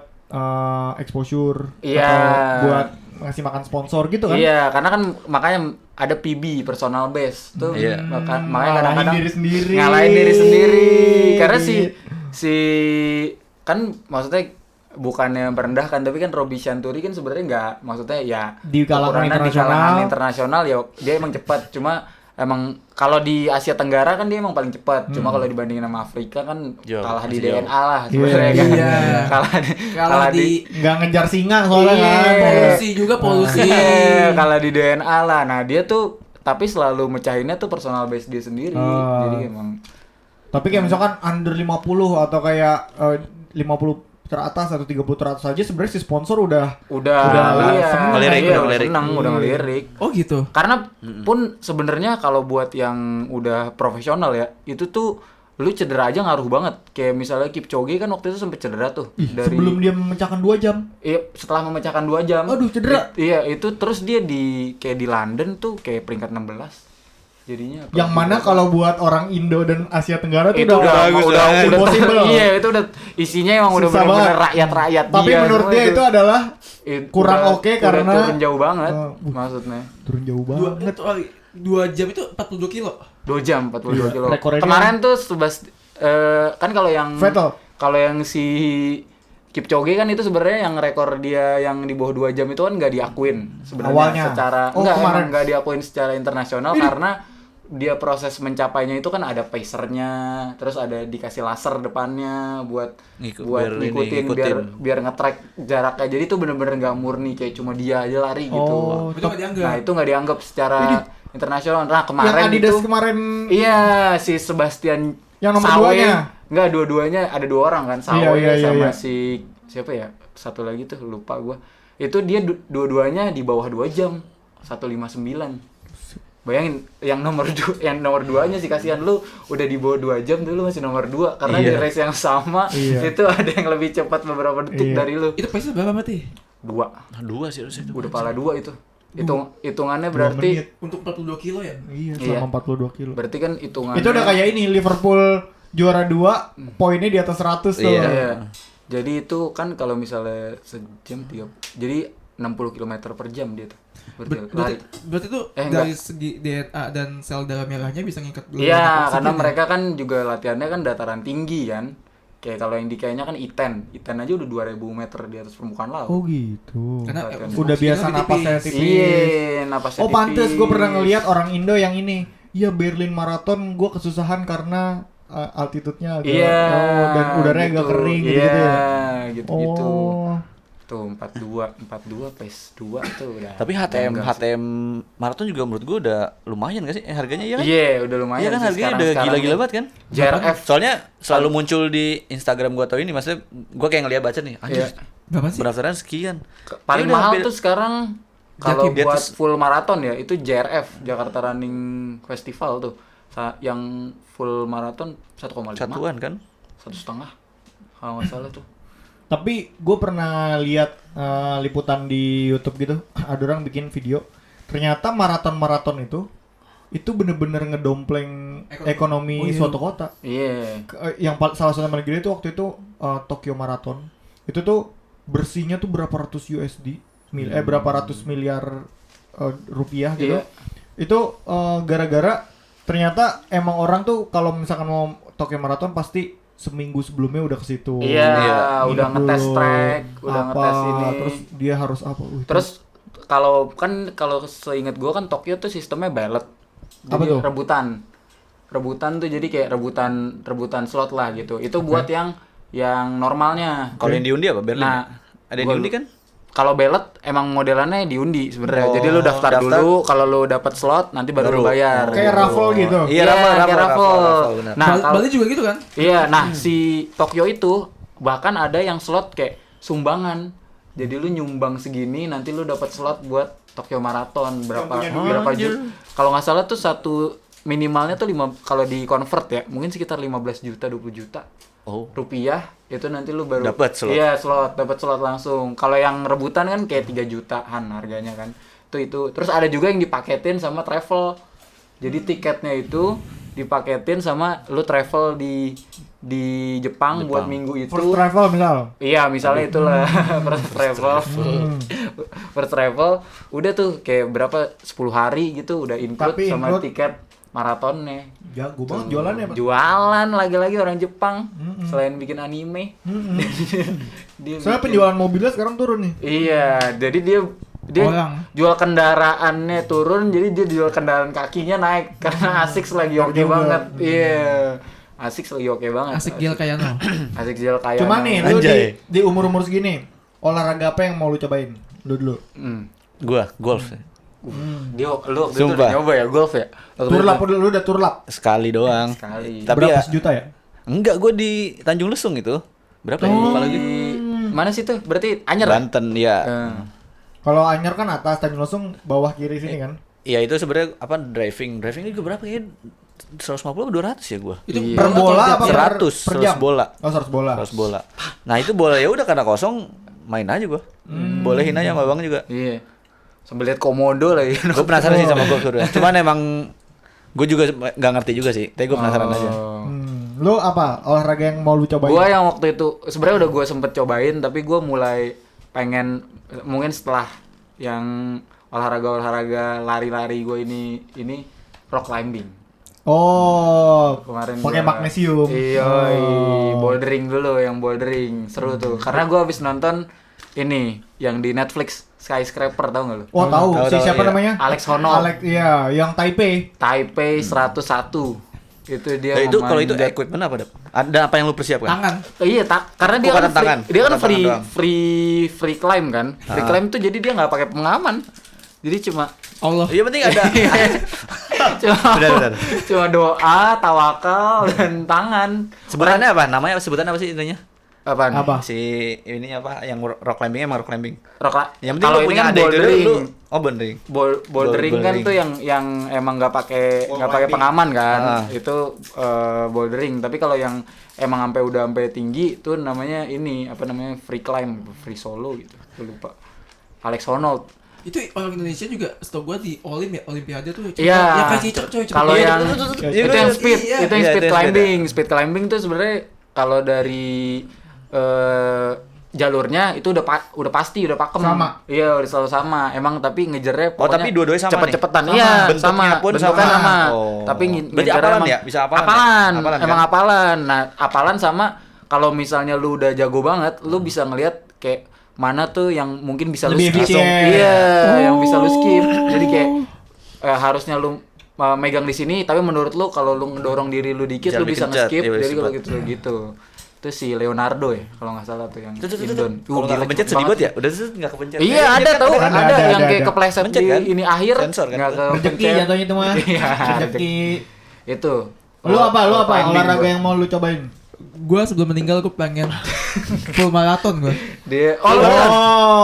exposure Iya. atau buat ngasih makan sponsor gitu kan? Iya, karena kan makanya ada PB personal base tuh. Iya. Makanya Ngalahin kadang-kadang diri sendiri. ngalahin diri sendiri. Karena si kan maksudnya bukannya merendahkan, tapi kan Robbie Sianturi kan sebenarnya nggak, maksudnya ya Di kalangan ukurannya di internasional. kalangan internasional ya dia emang cepat. Cuma emang kalau di Asia Tenggara kan dia emang paling cepat. Cuma kalau dibandingin sama Afrika kan Jauh, kalah di masih jauh. DNA lah sebenarnya kan. Iya. kalah di Nggak ngejar singa soalnya Iya. kan. Polusi juga polusi. kalah di DNA lah. Nah, dia tuh tapi selalu mecahinnya tuh personal base dia sendiri. Oh. Jadi emang Tapi kayak misalkan under 50 atau kayak 50 teratas atau 30 teratas aja sebenarnya si sponsor udah iya, seneng ngelirik, iya, udah ngelirik. seneng, udah ngelirik. Oh gitu. Karena pun sebenarnya kalau buat yang udah profesional ya, itu tuh lu cedera aja ngaruh banget. Kayak misalnya Kipchoge kan waktu itu sempet cedera tuh sebelum dia memecahkan 2 jam. Iya, setelah memecahkan 2 jam. Aduh, cedera. Iya, itu terus dia kayak di London tuh kayak peringkat 16. Jadinya apa? Yang mana kalau buat orang Indo dan Asia Tenggara tuh itu udah bagus, udah impossible. iya, itu udah isinya emang udah Susah bener-bener banget. rakyat-rakyat Tapi menurut semua dia itu adalah kurang udah- oke udah karena turun jauh banget turun jauh maksudnya. banget. 2 jam itu 42 kilo. 2 jam 42 Iya, kilo. rekornya Kemarin tuh kan kalau yang Vettel. kalau yang si Kipchoge kan itu sebenarnya yang rekor dia yang di bawah 2 jam itu kan nggak diakuin sebenarnya Awalnya. secara Oh, kemarin. nggak diakuin secara internasional karena dia proses mencapainya itu kan ada pacernya, terus ada dikasih laser depannya buat biar ini, ngikutin biar nge-track jaraknya. Jadi itu bener-bener nggak murni kayak cuma dia aja lari gitu. Oh, Itu nggak dianggap. Nah, itu nggak dianggap secara internasional. Nah, kemarin Yang Adidas itu kemarin iya, si Sebastian Yang nomor Sawe. duanya? Enggak, dua-duanya ada 2 orang kan, Sawe Iya, sama iya. si siapa ya? Satu lagi tuh lupa gua. Itu dia dua-duanya di bawah 2 jam. 1:59. Bayangin yang nomor 2-nya sih kasihan lu udah di bawah 2 jam tuh lu masih nomor 2 karena Iya. di race yang sama Iya. itu ada yang lebih cepat beberapa detik Iya. dari lu. Itu pace berapa berarti? 2. Nah, 2 sih harusnya itu. Udah pala 2 itu. Hitungannya 2 berarti menit. Untuk 42 kilo ya? Iya, Iya. selama 42 kilo. berarti kan hitungannya Itu udah kayak ini Liverpool juara 2, poinnya di atas 100 tuh. Iya. Iya. Jadi itu kan kalau misalnya sejam 3 jadi 60 km per jam dia tuh. Lari. Berarti tuh Enggak. dari segi DNA dan sel darah merahnya bisa ngikat dulu. Iya, karena mereka kan juga latihannya kan dataran tinggi kan. Kayak kalau yang di kayaknya kan Iten aja udah 2000 meter di atas permukaan laut. Oh gitu. Karena Latihan. Udah biasa oksigennya lebih napasnya tipis. tipis. Iya, napasnya Oh pantes tipis. gue pernah ngeliat orang Indo yang ini iya Berlin Marathon gue kesusahan karena altitude-nya agak Iya. dan udaranya agak kering gitu ya. Iya, gitu-gitu. Oh. Tuh 42 plus 2 tuh udah. Tapi HTM maraton juga menurut gua udah lumayan gak sih harganya ya kan? Iya, udah lumayan. Iya kan sih harganya udah sekarang gila-gila nih. banget kan? JRF Soalnya selalu muncul di Instagram gua tau ini, maksudnya gua kayak ngeliat baca nih, anjir. Iya. Berapa sih? Pendaftaran sekian. Paling Ya udah mahal hampir- tuh sekarang kalau Di buat atas- full maraton ya itu JRF, Jakarta Running Festival tuh. Yang full maraton 1,5. satuan kan? 1,5 kalau nggak salah tuh. Tapi gue pernah lihat liputan di YouTube gitu, ada orang bikin video. Ternyata maraton itu bener-bener ngedompleng ekonomi suatu kota. Iya. Salah satu yang paling gede itu waktu itu Tokyo Marathon. Itu tuh bersihnya tuh berapa ratus USD, berapa ratus miliar rupiah gitu. Iya. Itu gara-gara ternyata emang orang tuh kalau misalkan mau Tokyo Marathon pasti seminggu sebelumnya udah ke situ. Iya, udah Nginep ngetes dulu, track, udah ngetes ini. Terus dia harus apa? Terus kalau seingat gua kan Tokyo tuh sistemnya ballot. Apa Jadi tuh? rebutan tuh jadi kayak rebutan slot lah gitu. Itu buat yang normalnya. Kalau yang diundi apa? Berlin. Nah, Ada yang gua- diundi kan? Kalau ballot emang modelannya diundi sebenarnya. Oh, Jadi lu daftar daftar. dulu, kalau lu dapet slot nanti baru lu bayar. Kayak raffle gitu. Iya, kayak raffle, benar. Nah, kalau- Bali juga gitu kan? iya, nah si Tokyo itu bahkan ada yang slot kayak sumbangan. Jadi lu nyumbang segini, nanti lu dapat slot buat Tokyo Marathon berapa juta. Kalau nggak salah tuh satu minimalnya tuh kalau di convert ya, mungkin sekitar 15 juta 20 juta Oh. rupiah itu nanti lu baru Dapat slot. Iya, dapat slot langsung. Kalau yang rebutan kan kayak 3 jutaan harganya kan. Itu. Terus ada juga yang dipaketin sama travel. Jadi tiketnya itu dipaketin sama lu travel di Jepang buat minggu itu. First travel misal. Iya, misalnya itulah first travel. First travel udah tuh kayak berapa 10 hari gitu udah include Tapi sama include- tiket maratonnya. Jago banget jualannya, Pak. Jualan lagi-lagi orang Jepang selain bikin anime. Dia Soalnya bikin- penjualan mobilnya sekarang turun nih. Iya, jadi dia Orang. jual kendaraannya turun, jadi dia jual kendaraan kakinya naik karena Asics lagi oke juga. banget. Iya. Asics lagi oke banget. Asik gil kayak no. Asik jual kayak. Cuma nih, lu Anjay. di umur-umur segini, olahraga apa yang mau lu cobain? Lu dulu. Gua golf. Dia lu waktu itu Sumpah. udah nyoba ya golf ya? Waktu Turlap itu- lu udah turlap. Sekali doang. Sekali. Tapi Berapa ya sejuta ya? enggak, gua di Tanjung Lesung itu. Berapa ya? Lupa lagi. Mana sih tuh? Berarti Anyer. Banten ya. Kalau Anyar kan atas, Tanjung Lesung bawah kiri sini kan. Iya itu sebenarnya apa driving juga berapa ya? 150 atau 200 ya gua. Itu Per bola apa 100, per jam? 100 bola. Oh, 100 bola. 100 bola. Nah, itu bola ya udah karena kosong main aja gua. Bolehin aja sama Bang juga. Iya. Sambil lihat komodo lagi. Gue penasaran sih sama golf sebenarnya. Cuman emang gue juga nggak ngerti juga sih. Tapi gue penasaran aja. Lu apa olahraga yang mau lu cobain? Gua yang waktu itu sebenarnya udah gue sempet cobain, tapi gue mulai pengen mungkin setelah yang olahraga lari-lari gue ini rock climbing. Oh, Kemarin pakai gua- magnesium. Iya, Oh. bouldering dulu, yang bouldering seru tuh. Karena gue habis nonton ini yang di Netflix Skyscraper, tahu nggak lu? Oh, tahu. Tahu, Si tahu, siapa iya. namanya? Alex Honnold. Alex, iya, yang Taipei. Taipei 101. Itu dia. Nah, itu kalau itu memanjat. equipment apa? Dap? Ada apa yang lu persiapkan? Tangan. Iya, karena dia Bukan kan free, tangan, dia kan bukan free, tangan doang. free climb kan. Free climb tuh jadi dia nggak pakai pengaman. Jadi cuma Allah. Iya penting ada. cuma, Benar. cuma doa, tawakal dan tangan. Sebutannya apa? Namanya sebutannya apa sih intinya? Apaan? Apa? Si ini apa? Yang rock climbing emang rock climbing. Yang Yang penting kalau lu ini punya kan ada itu dulu, bouldering. lu bouldering. Bouldering kan Bouldering. tuh yang emang nggak pakai pengaman kan. Ah. Itu bouldering. Tapi kalau yang emang sampai tinggi tuh namanya ini apa namanya free climb, free solo gitu. Gue lupa. Alex Honnold. Itu orang Indonesia juga setahu gua di Olimpiade tuh. Iya. Ya kayak cicok coy. Kalau Iya, yang itu- itu yang speed, iya. itu yang Iya, speed itu yang climbing. Speed climbing tuh sebenarnya kalau dari jalurnya itu udah pasti udah pakem. Sama. Iya, udah selalu sama. Emang tapi ngejernya Oh, tapi dua-duanya sama nih? cepet-cepetan. Sama. Iya, Bentuknya sama. pun Bentuknya sama. sama. Oh. Tapi Berarti ngejarnya apalan emang- ya? Bisa apalan ya? Apalan. Apalan Emang kan? apalan. Nah, apalan sama kalau misalnya lu udah jago banget, lu bisa ngelihat kayak mana tuh yang mungkin bisa lu Lebih skip. efisien. Iya, yang bisa lu skip. Jadi kayak harusnya lu megang di sini, tapi menurut lu kalau lu ngedorong diri lu dikit Jangan lu bisa dikencet, nge-skip. iya, Jadi kalau sempat. gitu. Itu si Leonardo ya kalau nggak salah tuh yang Indon. Kalau nggak Gila, kepencet cepet sedih banget banget ya. Udah tuh nggak kepencet. Iya ada tahu ada, ada, ada, yang kayak ada. kepleset Pencet di kan? ini akhir Sensor kan? nggak Rezeki kepencet. jatuhnya itu mah. Iya, Rezeki. Itu. Lu apa? Climbing Olahraga gua. yang mau lu cobain? Gue sebelum meninggal gue pengen full maraton gue. Dia lu beneran?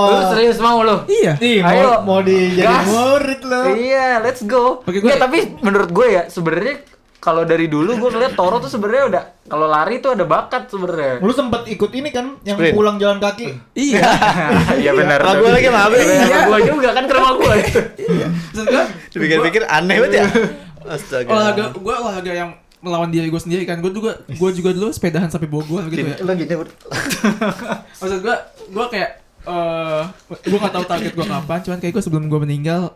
Lu serius mau lu? Iya. Ih, Ayo. mau dijadi Gas. murid lu. Iya, let's go. Oke, gue- Nggak, tapi menurut gue ya sebenarnya kalau dari dulu gue ngeliat Toro tuh sebenarnya udah kalau lari tuh ada bakat sebenarnya. Lu sempet ikut ini kan yang Sprint. pulang jalan kaki? Iya. Iya benar. Lah gua lagi sama Abi. Iya, gua juga kan ke rumah gua itu. Maksud gue, Dipikir-pikir aneh banget ya. Astaga. olahraga yang melawan diri gue sendiri kan. Gue juga dulu sepedahan sampai Bogor gitu ya. Lu gini. Maksud gue kayak gue gak tahu target gue kapan, cuman kayak gue sebelum gue meninggal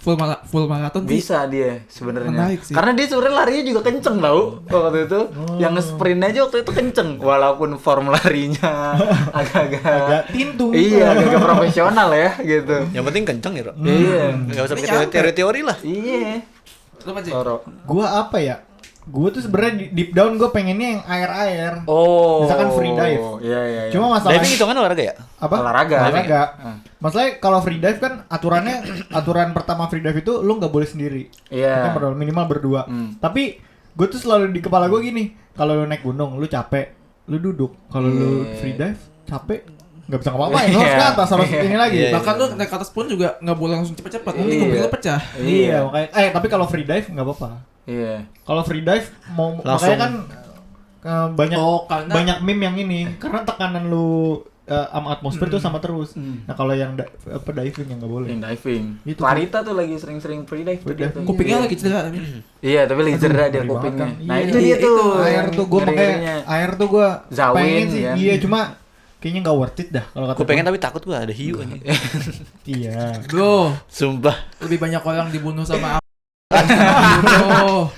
full maraton Bisa dia sebenarnya. Menarik sih. Karena dia sebenarnya larinya juga kenceng tau waktu itu. Yang nge-sprint aja waktu itu kenceng walaupun form larinya agak-agak Agak tintu. iya, agak profesional ya gitu. Yang penting kenceng ya, Bro. Iya. Enggak usah Ini pakai teori-teori lah. Iya. Lu apa sih? Toro. Gua apa ya? Gua tuh sebenarnya deep down gua pengennya yang air-air. Oh. Misalkan free dive. Iya, iya, iya. Cuma masalahnya Diving hitungan olahraga ya? apa? Olahraga. Olahraga. Ah. Masalahnya kalau free dive kan aturan pertama free dive itu lu nggak boleh sendiri. Iya. Kan minimal berdua. Hmm. Tapi gue tuh selalu di kepala gue gini, kalau lu naik gunung lu capek, lu duduk. Kalau lu Iya. free dive capek nggak bisa ngapa-ngapain, lu harus Iya. ke atas, harus ini lagi. Iya. Bahkan lu naik ke atas pun juga nggak boleh langsung cepet-cepet, nanti Iya. kuping lu pecah. Iya, makanya tapi kalau free dive nggak apa-apa. Iya. Kalau free dive mau Langsung. makanya kan banyak Oh, karena- banyak meme yang ini karena tekanan lu sama atmosfer tuh sama terus. Nah, kalau yang diving yang nggak boleh. Yang diving. Gitu. Clarita tuh lagi sering-sering free dive tuh Free dia dive. tuh. Kupingnya Iya. lagi cedera tapi. Iya, tapi lagi cedera dia Ngeri banget kupingnya. kan. Nah, Iya, itu dia tuh. air tuh gue makanya Ngeri-ngerinya. air tuh gue Zawin, pengen sih. ya. Iya, cuma kayaknya nggak worth it dah kalau kata Gue pengen gua. tapi takut gua ada hiu anjing. Iya. Bro, Sumpah. lebih banyak orang dibunuh sama bro.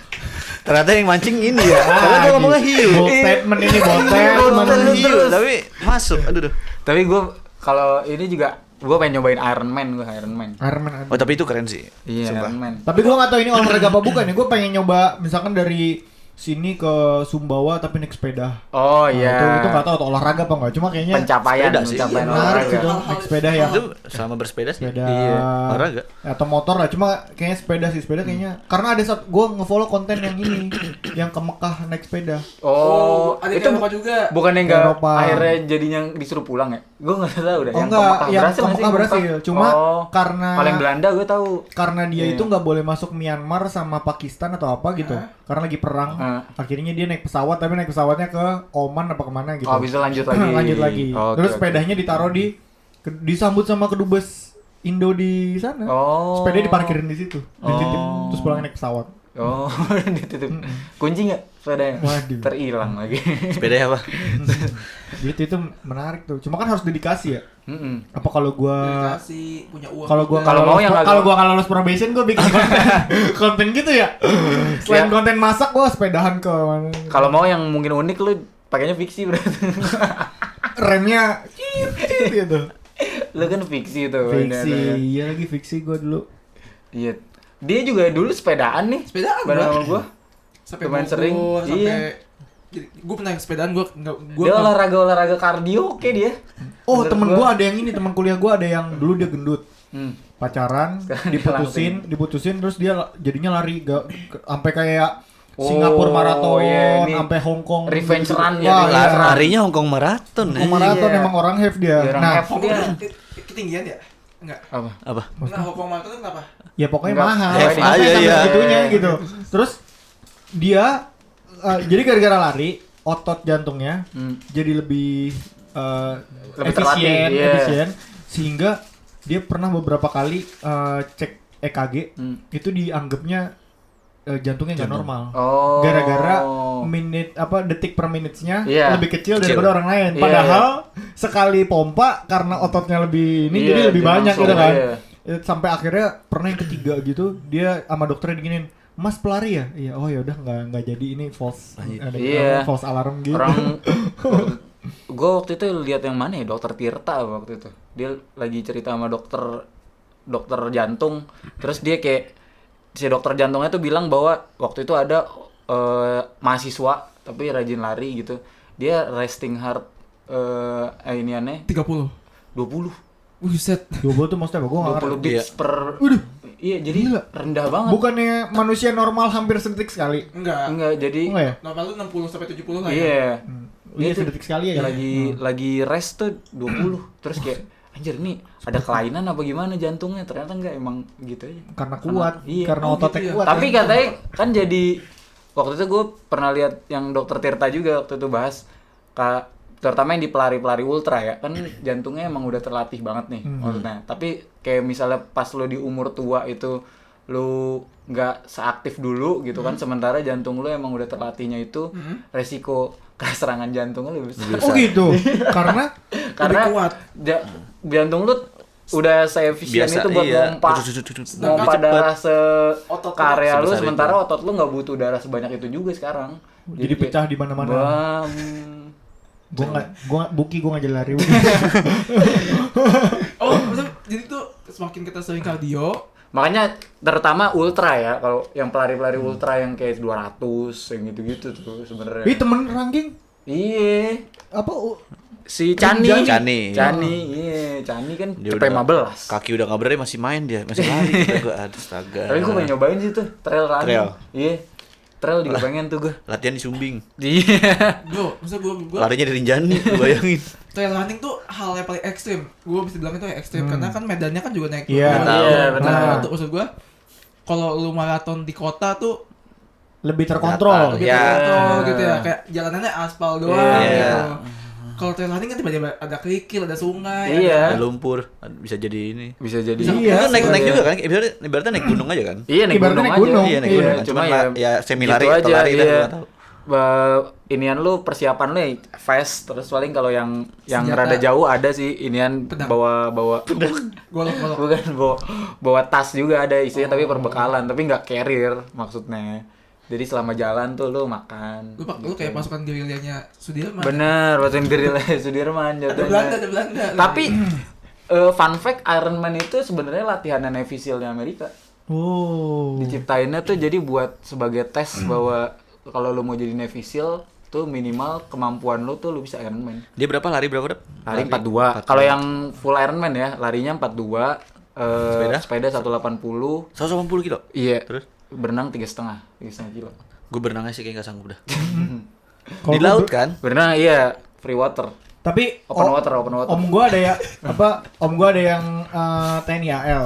Ternyata yang mancing ini ya. Karena gua ngomongnya hiu. Bold statement ini bold Ngomong statement. hiu tapi masuk. Aduh. Tapi gue kalau ini juga gue pengen nyobain Iron Man, gue Iron Man. Iron Man ada. Oh, tapi itu keren sih. Iya, Sumpah. Iron Man. Tapi gue nggak tahu ini olahraga apa bukan ya. Gue pengen nyoba misalkan dari sini ke Sumbawa tapi naik sepeda. Oh Nah, iya. itu nggak tahu tuh olahraga apa nggak. Cuma kayaknya Pencapaian, Sepeda sih. pencapaian menarik olahraga. gitu naik sepeda yang Itu sama bersepeda sih. sepeda Iya, olahraga. atau motor lah. Cuma kayaknya sepeda sih sepeda kayaknya. Karena ada saat gue ngefollow konten yang ini yang ke Mekah naik sepeda. Oh, ada itu Eropa juga. bukan yang Ke nggak Eropa. akhirnya jadinya disuruh pulang ya? Gue nggak tahu udah. Oh Yang enggak, ke Mekah yang berhasil ke nggak sih? Mekah berhasil. Cuma Oh, karena paling Belanda gue tahu. karena dia Iya. itu nggak boleh masuk Myanmar sama Pakistan atau apa gitu. Karena lagi perang. Akhirnya dia naik pesawat tapi naik pesawatnya ke Oman apa kemana gitu. Oh, bisa lanjut lagi. Lanjut lagi. Oke, Terus oke. sepedanya ditaruh disambut sama kedubes Indo di sana. Oh. Sepeda diparkirin di situ, dititip, Oh. terus pulang naik pesawat. Oh, dititip. Kunci nggak sepedanya? Waduh. Terhilang lagi. Sepeda apa? Gitu itu menarik tuh. Cuma kan harus dedikasi ya. Mm-mm. Apa kalau gua Dikasih punya uang. kalau gua juga. Kalau nggak mau lolos- yang agak- kalau gua nggak lolos probation gua bikin konten, konten gitu ya. Selain Ya. konten masak gua sepedahan ke mana. Kalau mau yang mungkin unik lu pakainya fiksi berarti. Remnya cit gitu. Lu kan fiksi tuh. Fiksi, bener. iya lagi fiksi gua dulu. Iya. Dia juga dulu sepedaan nih. Sepedaan bareng gua. sama gua. Sampai lumayan Bogor, sering. sampai Iya. gue pernah sepedaan gue Dia olahraga kardio oke dia. Oh, Menurut temen gua ada yang ini, temen kuliah gua ada yang dulu dia gendut. Hmm. Pacaran, Sekarang dia diputusin terus dia jadinya lari sampai kayak Oh, Singapura maraton, iya, ini sampai Hong Kong. revenge run ya, Wah, revenge iya. run. Larinya Hongkong Marathon. Hong Kong maraton Iya. emang orang have dia. Iya, orang Nah, have. Hongkong Dia- ketinggian ya? Enggak. Apa? Apa? Nah, Hongkong Marathon itu kenapa? ya pokoknya Enggak, mahal. have Maksudnya aja, sampai iya. segitunya gitu. Terus dia jadi gara-gara lari otot jantungnya Hmm. jadi lebih Lebih terlatih, iya. efisien sehingga dia pernah beberapa kali cek EKG itu dianggapnya jantungnya nggak normal. Oh. Gara-gara detik per menitnya Iya. lebih kecil Kecil. daripada orang lain. Iya, Padahal sekali pompa karena ototnya lebih ini Iya, jadi lebih dia banyak langsung, gitu kan. iya. Sampai akhirnya pernah yang ketiga gitu dia sama dokternya diginin, "Mas pelari ya?" Iya, oh ya udah nggak jadi ini false ada Iya. false alarm gitu. Orang gue waktu itu lihat yang mana ya, dokter Tirta waktu itu. Dia lagi cerita sama dokter jantung, terus dia kayak si dokter jantungnya tuh bilang bahwa waktu itu ada mahasiswa tapi rajin lari gitu. Dia resting heart iniannya 30. 20 Buset. 20 tuh maksudnya gue nggak 20 ngerti. beats per. Iya, jadi Gila. rendah banget. Bukannya manusia normal hampir sedetik sekali? Enggak. Enggak, jadi Enggak ya? Normal lu 60 sampai 70 lah ya. iya. Iya Dia tuh sedetik sekali ya. lagi rest tuh 20. Terus kayak anjir nih ada kelainan apa gimana jantungnya, ternyata enggak, emang gitu aja. Karena kuat, Iya. karena Oh, ototnya gitu ya. kuat. Tapi ya. katanya kan jadi waktu itu gue pernah lihat yang dokter Tirta juga waktu itu bahas terutama yang di pelari-pelari ultra ya, kan jantungnya emang udah terlatih banget nih maksudnya. Tapi kayak misalnya pas lo di umur tua itu lo nggak seaktif dulu gitu kan, sementara jantung lo emang udah terlatihnya itu resiko kena serangan jantung lo lebih besar. Oh gitu. Karena Karena kuat. jantung lo udah seefisien Biasa, itu buat iya. mompa darah Otot ke area lu, sebesar sementara itu. otot lu nggak butuh darah sebanyak itu juga sekarang. jadi pecah di mana-mana. Gue nggak jadi lari. Oh, maksudnya jadi tuh semakin kita sering kardio, Makanya terutama ultra ya, kalau yang pelari-pelari ultra yang kayak 200 yang gitu-gitu tuh sebenarnya. Ih temen ranking Iya. apa? Si Cani. Cani. Iya, Cani kan Dia cepet udah 15. kaki udah nggak berdiri masih main dia, masih lari kata gue. Astaga. Tapi gue pengen nyobain sih tuh, trail running. Trail. Iya. Trail juga pengen tuh gue. Latihan di Sumbing. Iya. bro, maksudnya gue Larinya di Rinjani, lu bayangin. trail running tuh hal yang paling ekstrim. Gue bisa bilang itu yang ekstrim karena kan medannya kan juga naik. Iya. turun. Iya, Nah, benar. untuk maksud gue kalau lu maraton di kota tuh lebih terkontrol. lebih Ya. terkontrol gitu ya, kayak jalanannya aspal doang Iya. gitu. Kalau trail running kan tiba-tiba ada kerikil, ada sungai, Iya. Ada lumpur, bisa jadi ini. Bisa jadi. Iya. Itu naik-naik juga kan? Ibaratnya naik gunung aja kan? Iya, naik Ibaratnya gunung naik aja. gunung. Iya, naik Iya, gunung. cuma Cuma ya semi lari gitu atau aja, lari kan iya. gua tahu. Inian lu persiapan lu ya fast, terus paling kalau yang Senjata. rada jauh ada sih inian Pedang. bawa golok. bukan bawa tas juga ada isinya, tapi perbekalan, tapi nggak carrier maksudnya. Jadi selama jalan tuh lu makan. Lu kayak pasukan gerilyanya Sudirman. Bener, pasukan gerila Sudirman Ada jatuhnya. Belanda. Tapi fun fact, Iron Man itu sebenarnya latihan Navy SEAL-nya Amerika. Oh. Diciptainnya tuh jadi buat sebagai tes bahwa kalau lu mau jadi Navy SEAL tuh minimal kemampuan lu tuh lu bisa Iron Man. Dia berapa lari berapa? Lari 42. Kalau yang full Iron Man ya, larinya 42. Sepeda 180. 180 kilo. Iya. Terus? Berenang 3,5 kilo. Gue berenangnya sih kayak gak sanggup dah. Kalau Di gua laut kan? Berenang iya, free water. Tapi Open water. Om gua ada ya Om gua ada yang TNI AL.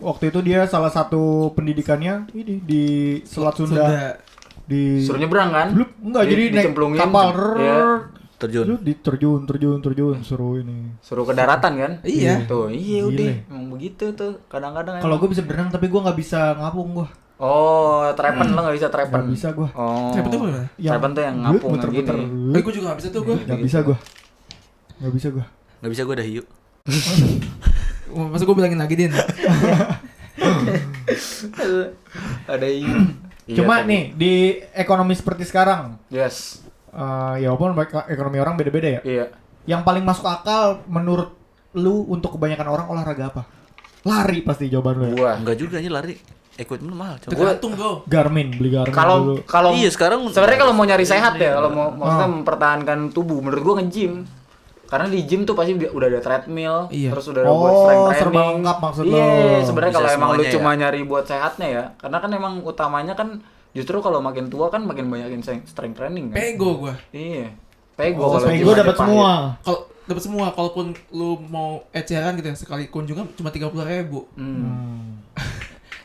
Waktu itu dia salah satu pendidikannya ini di Selat Sunda. Di Suruh nyebrang kan? Belum, enggak, jadi naik dicemplungin. kapal. Iya. Terjun. Lu terjun suruh ini. Suruh ke daratan kan? Iya. Tuh, iya Gile. udah. Emang begitu tuh. Kadang-kadang Kalau emang. gue bisa berenang tapi gue nggak bisa ngapung gue. Oh, trepen lo nggak bisa trepen. Nggak bisa gue. Oh. Trepen tuh gimana? Trepen tuh yang ngapung yang muter-muter. gini. Gue juga gak bisa tuh gue. Nggak bisa gue. Nggak bisa gue. Gak bisa gue dah hiu. Masa gue bilangin lagi Din. Ada iya. Cuma tadi. nih di ekonomi seperti sekarang, Yes. ya walaupun ekonomi orang beda-beda ya. Iya. Yang paling masuk akal menurut lu untuk kebanyakan orang olahraga apa? Lari pasti jawaban lu ya. Gua. Enggak juga aja lari. Equipment mahal coba. Tergantung gue. Garmin, beli Garmin Kalau dulu. kalau Iya, sekarang sebenarnya kalau mau nyari sehat ya, kalau mau maksudnya Ah. mempertahankan tubuh, menurut gua nge-gym. Karena di gym tuh pasti udah ada treadmill, Iya. terus udah ada Oh, buat strength training. serba lengkap maksud lo. Iya, sebenarnya Bisa kalau emang lu semuanya cuma ya. nyari buat sehatnya ya, karena kan emang utamanya kan justru kalau makin tua kan makin banyakin strength training kan. Pego gue. Iya. Pego Oh, kalau Pego gym dapat aja semua. Kalau dapat semua, kalaupun lu mau eceran gitu ya, sekali kunjungan cuma 30.000. pahit. Hmm.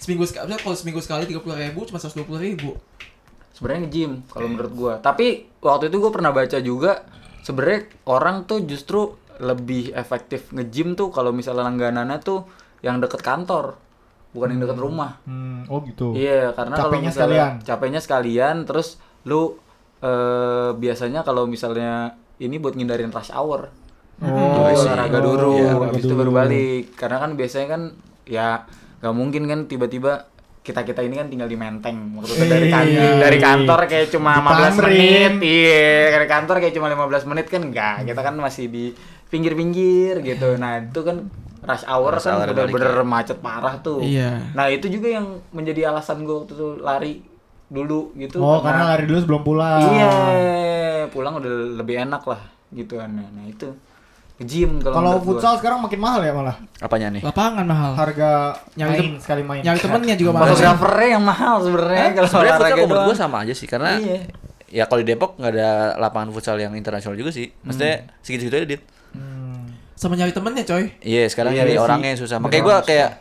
Seminggu sekali, kalau seminggu sekali 30.000 cuma 120.000. Sebenarnya nge-gym kalau menurut gua. Tapi waktu itu gua pernah baca juga sebenarnya orang tuh justru lebih efektif nge-gym tuh kalau misalnya langganannya tuh yang deket kantor, bukan yang deket rumah. Oh gitu. Iya, karena kalau Capeknya misalnya sekalian. capeknya sekalian, terus lu biasanya kalau misalnya ini buat ngindarin rush hour. Oh, Lu I see. olahraga Oh, dulu, iya, habis itu olahraga baru dulu. balik. Karena kan biasanya kan ya nggak mungkin kan tiba-tiba kita ini kan tinggal di Menteng. Maksudnya dari kantor kayak cuma Di 15 Tamrin. menit. Iya, dari kantor kayak cuma 15 menit kan enggak. Kita kan masih di pinggir-pinggir gitu. Nah, itu kan rush hour Rush kan hour bener-bener balik macet parah tuh. Iya. Nah itu juga yang menjadi alasan gue waktu itu lari dulu gitu. Oh, karena lari dulu sebelum pulang. Iya, pulang udah lebih enak lah gitu kan. Nah itu gym Kalau menurut futsal sekarang makin mahal ya malah. Apanya nih? Lapangan mahal. Harga Nyari main sekali main. Nyari temennya juga gua. mahal. Fotografernya yang mahal sebenarnya kalau Sebenarnya olahraga futsal menurut doang. gue sama aja sih karena Iya. ya kalau di Depok nggak ada lapangan futsal yang internasional juga sih. Maksudnya segitu-segitu aja dit. Sama nyari temennya coy. Iya sekarang Iya jadi sih. orangnya yang susah. Makanya gue kayak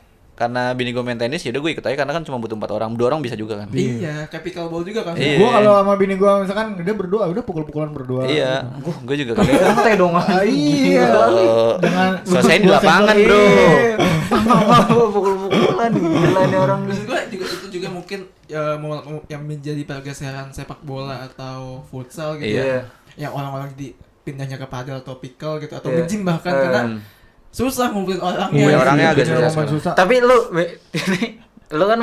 karena bini gue main tenis ya udah gue ikut aja karena kan cuma butuh 4 orang. 2 orang bisa juga kan. Iya, kayak pickleball juga kan. Iya. Gua kalau sama bini gua misalkan udah berdua, udah pukul-pukulan berdua. Iya. Gue juga kali. Santai dong. Iya. Dengan Selesai di dua lapangan, sensor. bro. Mama pukul-pukulan gila nih orang. Maksud gue juga itu juga mungkin yang menjadi pergeseran sepak bola atau futsal gitu. Iya. Yang orang-orang pindahnya ke padel atau pickle gitu atau Iya. nge-gym bahkan karena susah ngumpulin orangnya. Iya, orangnya agak Bener, susah momen sekarang. Tapi lu kan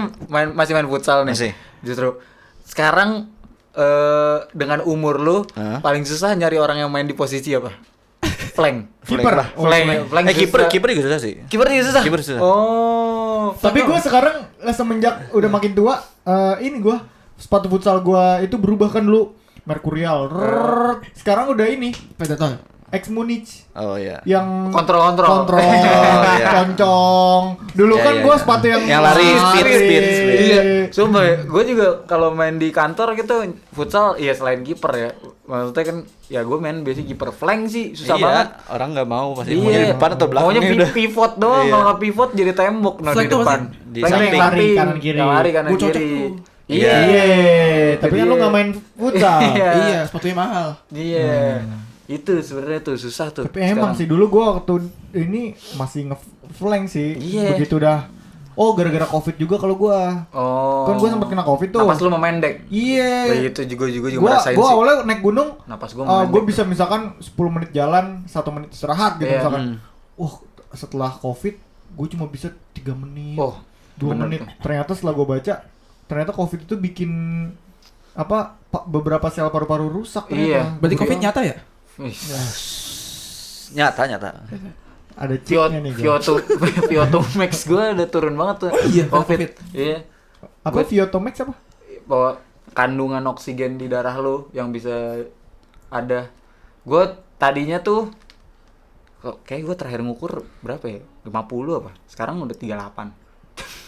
masih main futsal nih. Masih. Justru sekarang dengan umur lu Hah? paling susah nyari orang yang main di posisi apa? Flank. Kiper lah. Flank. Kiper susah. juga susah sih. Kiper juga susah. Kiper susah. Oh. Tapi gua sekarang semenjak udah makin tua, ini gua sepatu futsal gua itu berubah kan dulu Mercurial. Sekarang udah ini Predator. Ex Munich Oh iya. yang Kontrol. kontrol, Oh, iya. concong. Dulu Iya, kan iya, gua iya. sepatu yang lari speed. Iya. Sumpah ya, gue juga kalau main di kantor gitu futsal ya selain kiper ya. Maksudnya kan ya gue main biasanya kiper flank sih susah Iya, banget. orang nggak mau pasti mau Iya. jadi depan atau belakang Maunya udah. pivot doang, Iya. kalau nggak pivot jadi tembok nah Flank di tuh apa depan. sih? Di Flank samping. yang Lari kanan kiri. Yang lari kanan Gua cocok kiri. tuh. Iya. Iya, tapi kan Jadi- lu nggak main futsal. Iya. Iya, sepatunya mahal. Iya. Itu sebenarnya tuh susah tuh. Tapi emang sih dulu gua waktu ini masih nge-flank sih. Iya. Begitu udah gara-gara Covid juga kalau gua. Oh. Kan gua sempet kena Covid tuh. Napas lu memendek. Iya. Oh, itu juga Gua merasain gua sih. awalnya naik gunung, Napas gua gua memendek. bisa misalkan 10 menit jalan, 1 menit istirahat gitu Iya. misalkan. Wah, setelah Covid gua cuma bisa 3 menit. Oh, 2 bener menit. tuh. Ternyata setelah gua baca, ternyata Covid itu bikin beberapa sel paru-paru rusak ternyata. Berarti Covid nyata ya? Wih. Nyata. Ada Vio2 chipnya nih gua. Vio2 Max gue udah turun banget tuh. Iya, Covid. Covid. Iya. Apa Viotomax apa? Bahwa kandungan oksigen di darah lo yang bisa ada. Gue tadinya tuh kayak gue terakhir ngukur berapa ya? 50 apa? Sekarang udah 38.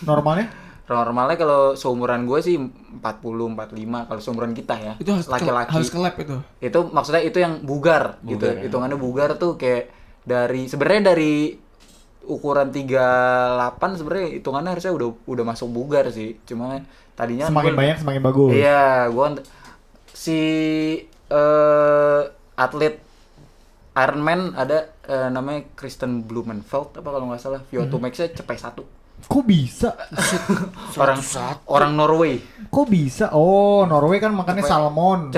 Normalnya? Normalnya kalau seumuran gue sih 40 45 kalau seumuran kita ya. Itu harus laki-laki. harus ke lab itu. Itu maksudnya itu yang bugar gitu. Bugar, ya. Hitungannya bugar tuh kayak sebenarnya dari ukuran 38 sebenarnya hitungannya harusnya udah masuk bugar sih. Cuma tadinya Semakin banyak semakin bagus. Iya, gua si atlet Ironman ada namanya Kristen Blumenfeld apa kalau nggak salah. VO2 Max-nya cepet 1. Kok bisa? Orang Norway. Kok bisa? Oh, Norway kan makannya salmon.